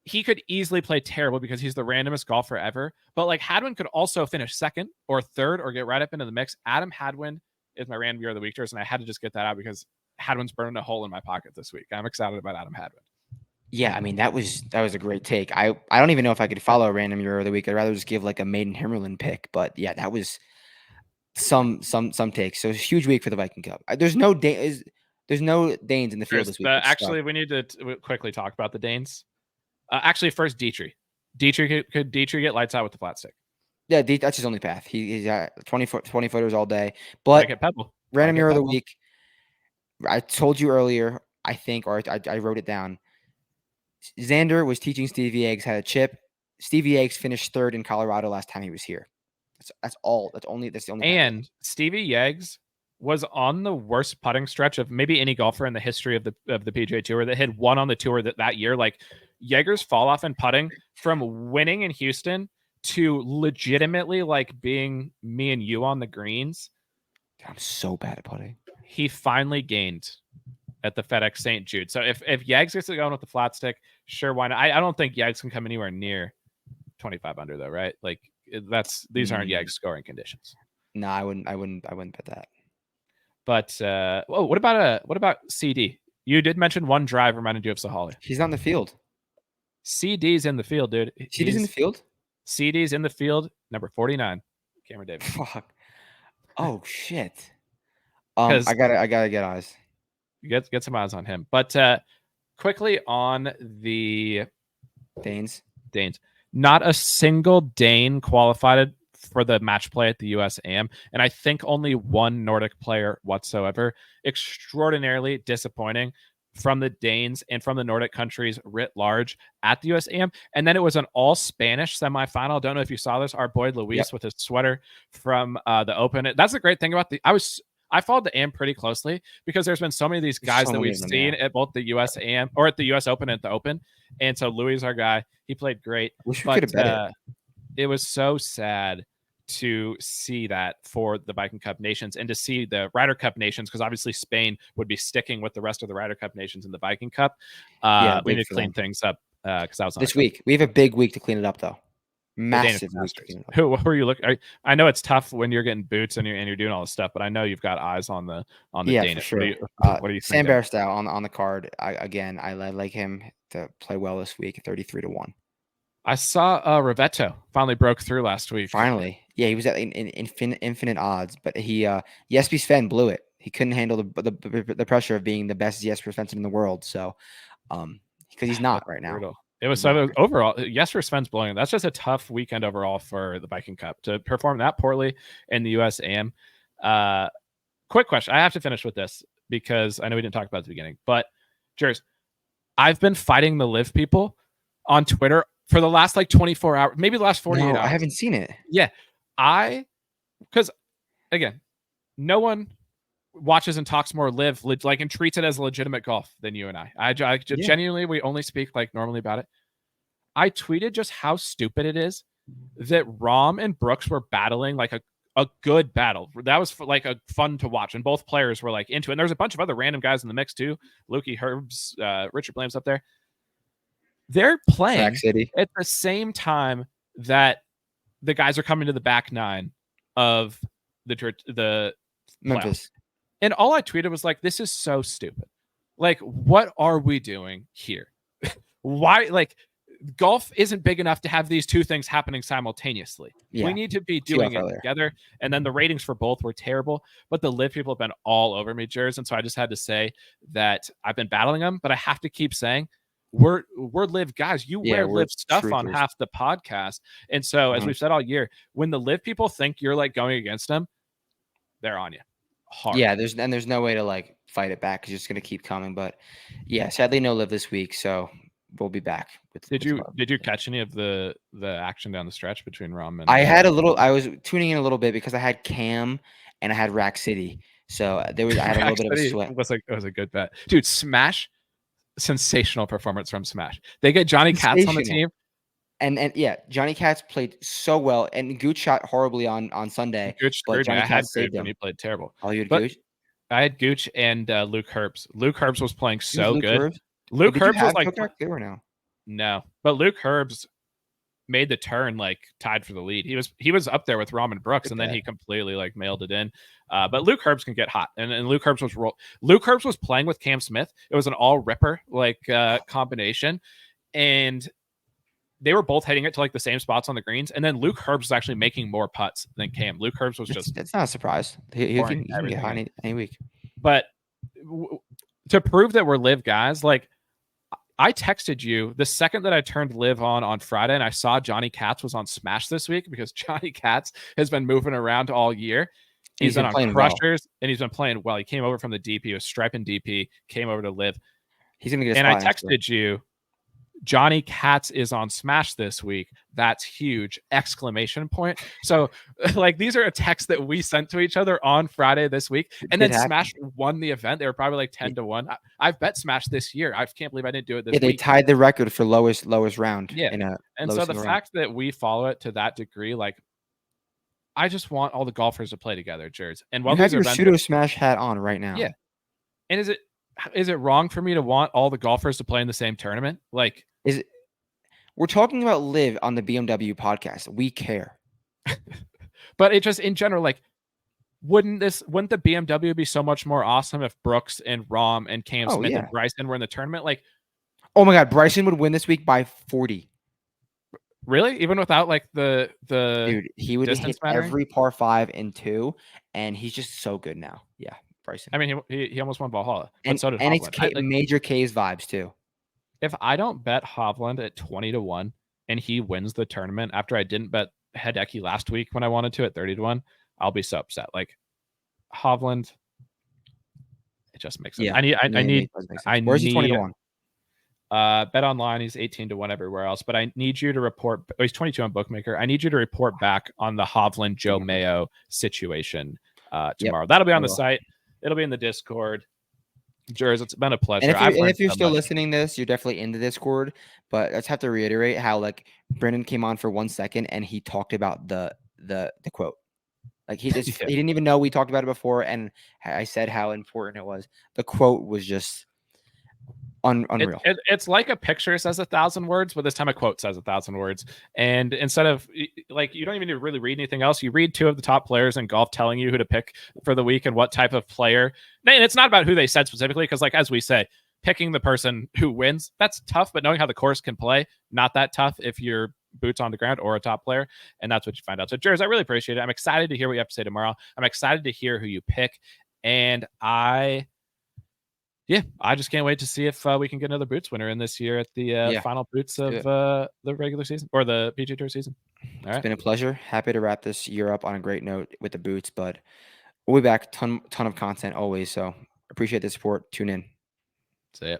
he could easily play terrible because he's the randomest golfer ever. But like Hadwin could also finish second or third or get right up into the mix. Adam Hadwin is my random year of the week, and I had to just get that out because Hadwin's burning a hole in my pocket this week. I'm excited about Adam Hadwin. Yeah, I mean that was a great take. I don't even know if I could follow a random year of the week. I'd rather just give like a Maiden Himmerlin pick. But yeah, that was some takes. So it's a huge week for the Viking Cup. There's no Danes in the field this week. Actually, we need to quickly talk about the Danes. Actually, first Dietrich. Could Dietrich get lights out with the flat stick? Yeah, that's his only path. He's got 20 footers all day. But random year of the week. I told you earlier, I think, or I wrote it down. Xander was teaching Stevie Eggs how to chip. Stevie Eggs finished third in Colorado last time he was here. That's all. That's the only. And Stevie Eggs was on the worst putting stretch of maybe any golfer in the history of the PGA Tour that had won on the tour that year. Like Jaeger's fall off in putting from winning in Houston to legitimately like being me and you on the greens. I'm so bad at putting. He finally gained at the FedEx St. Jude. So if Yags gets to go with the flat stick, sure, why not? I don't think Yags can come anywhere near 25 under though, right? Like these aren't Yags scoring conditions. No, I wouldn't bet that. But what about CD? You did mention one drive reminded you of Sahali. He's not in the field. CD's in the field, dude. CD's in the field? CD's in the field, number 49. Cameron Davis. Fuck. Oh shit. I gotta get eyes. Get some eyes on him. But quickly on the Danes. Not a single Dane qualified for the match play at the US AM, and I think only one Nordic player whatsoever. Extraordinarily disappointing from the Danes and from the Nordic countries writ large at the US AM. And then it was an all Spanish semifinal. Don't know if you saw this. Our boy Luis with his sweater from the Open. That's the great thing about I followed the AM pretty closely because there's been so many of these guys that we've seen at both the US AM or at the US Open and at the Open. And so Louis, our guy, he played great. Wish we could have bet it was so sad to see that for the Viking Cup nations and to see the Ryder Cup nations, because obviously Spain would be sticking with the rest of the Ryder Cup nations in the Viking Cup. We need to clean things up because that was this week. We have a big week to clean it up, though. Massive week to clean it up. Who are you looking? I know it's tough when you're getting boots and you're doing all this stuff, but I know you've got eyes on the Danish. For sure. What do you think? Sam Bairstow on the card. I like him to play well this week. 33-1. I saw Rivetto finally broke through last week. Finally. Yeah, he was at infinite odds, but Jesper Sven blew it. He couldn't handle the pressure of being the best Jesper Svensson in the world. So, because he's not right now. Brutal. It was overall, Jesper Sven's blowing it. That's just a tough weekend overall for the Viking Cup to perform that poorly in the US AM. Quick question. I have to finish with this. because I know we didn't talk about it at the beginning, but Jers, I've been fighting the live people on Twitter for the last like 24 hours, maybe the last 48 hours. I haven't seen it. Yeah. Because again, no one watches and talks more live like and treats it as legitimate golf than you and I genuinely, we only speak like normally about it. I tweeted just how stupid it is that Rom and Brooks were battling like a good battle. That was like a fun to watch, and both players were like into it. And there's a bunch of other random guys in the mix too. Lukey, Herbs, Richard Blame's up there. They're playing at the same time that the guys are coming to the back nine of the Memphis. Playoffs. And all I tweeted was like, this is so stupid. Like, what are we doing here? Why? Like, golf isn't big enough to have these two things happening simultaneously. Yeah. We need to be doing it together. And then the ratings for both were terrible, but the live people have been all over me, Jers. And so I just had to say that I've been battling them, but I have to keep saying we're live guys. You wear live stuff on half the podcast. And so as we've said all year, when the live people think you're like going against them, they're on you hard. Yeah, there's no way to like fight it back because it's going to keep coming. But yeah, sadly no live this week, so we'll be back. Did you catch any of the action down the stretch between Rom and? I was tuning in a little bit because I had Cam and I had Rack City, so I had a little bit of a sweat. It was a good bet, dude. Smash, sensational performance from Smash. They get Johnny Katz on the team. And yeah, Johnny Katz played so well, and Gooch shot horribly on Sunday. Gooch screwed me. I had Gooch and he played terrible. Oh, you had Gooch? I had Gooch and Luke Herbs. Luke Herbs was playing so good. Herbs? Luke Herbs was like now. No, but Luke Herbs made the turn like tied for the lead. He was up there with Rom and Brooks, and then he completely like mailed it in. But Luke Herbs can get hot, and Luke Herbs was playing with Cam Smith. It was an all ripper like combination, and they were both hitting it to like the same spots on the greens. And then Luke Herbs was actually making more putts than Cam. Luke Herbs was just. It's not a surprise. He can get hot any week. But to prove that we're live guys, like I texted you the second that I turned live on Friday, and I saw Johnny Katz was on Smash this week because Johnny Katz has been moving around all year. He's been on Crushers, and he's been playing well. He came over from the DP, he was striping DP, came over to live. He's gonna get. And I texted you, Johnny Katz is on Smash this week. That's huge! Exclamation point. So, like, these are a text that we sent to each other on Friday this week, and then Smash won the event. They were probably like 10-1. I've bet Smash this year. I can't believe I didn't do it this week. They tied the record for lowest round. Yeah, and so the fact that we follow it to that degree, like, I just want all the golfers to play together, Jers. And you have your pseudo Smash hat on right now. Yeah, and is it wrong for me to want all the golfers to play in the same tournament? Like. We're talking about live on the BMW podcast. We care. But it just in general, like, wouldn't the BMW be so much more awesome if Brooks and Rom and Cam Smith and Bryson were in the tournament? Like, oh my God, Bryson would win this week by 40. Really? Even without like the dude, he would hit mattering? Every par 5 and 2, and he's just so good now. Yeah, Bryson. I mean, he almost won Valhalla, and so did it's major K's vibes too. If I don't bet Hovland at 20-1 and he wins the tournament after I didn't bet Hideki last week when I wanted to at 30-1, I'll be so upset. Like Hovland, it just makes sense. Yeah, I need. Where's he 20-1? Bet online, he's 18-1 everywhere else. But I need you to report. Oh, he's 22 on Bookmaker. I need you to report back on the Hovland Joe Mayo situation tomorrow. Yep. That'll be on the site. It'll be in the Discord. Jers, it's been a pleasure. And if you're still listening to this, you're definitely in the Discord. But I just have to reiterate how like Brendan came on for 1 second and he talked about the quote. Like he just he didn't even know we talked about it before, and I said how important it was. The quote was just unreal. It's like a picture says 1,000 words, but this time a quote says 1,000 words. And instead of like, you don't even need to really read anything else. You read two of the top players in golf telling you who to pick for the week and what type of player. And it's not about who they said specifically, because like, as we say, picking the person who wins, that's tough, but knowing how the course can play, not that tough if you're boots on the ground or a top player. And that's what you find out. So Jers, I really appreciate it. I'm excited to hear what you have to say tomorrow. I'm excited to hear who you pick. And I just can't wait to see if we can get another Boots winner in this year at the final Boots of the regular season or the PGA Tour season. All right. It's been a pleasure. Happy to wrap this year up on a great note with the Boots, but we'll be back. Ton of content always. So appreciate Appreciate the support. Tune in. See ya.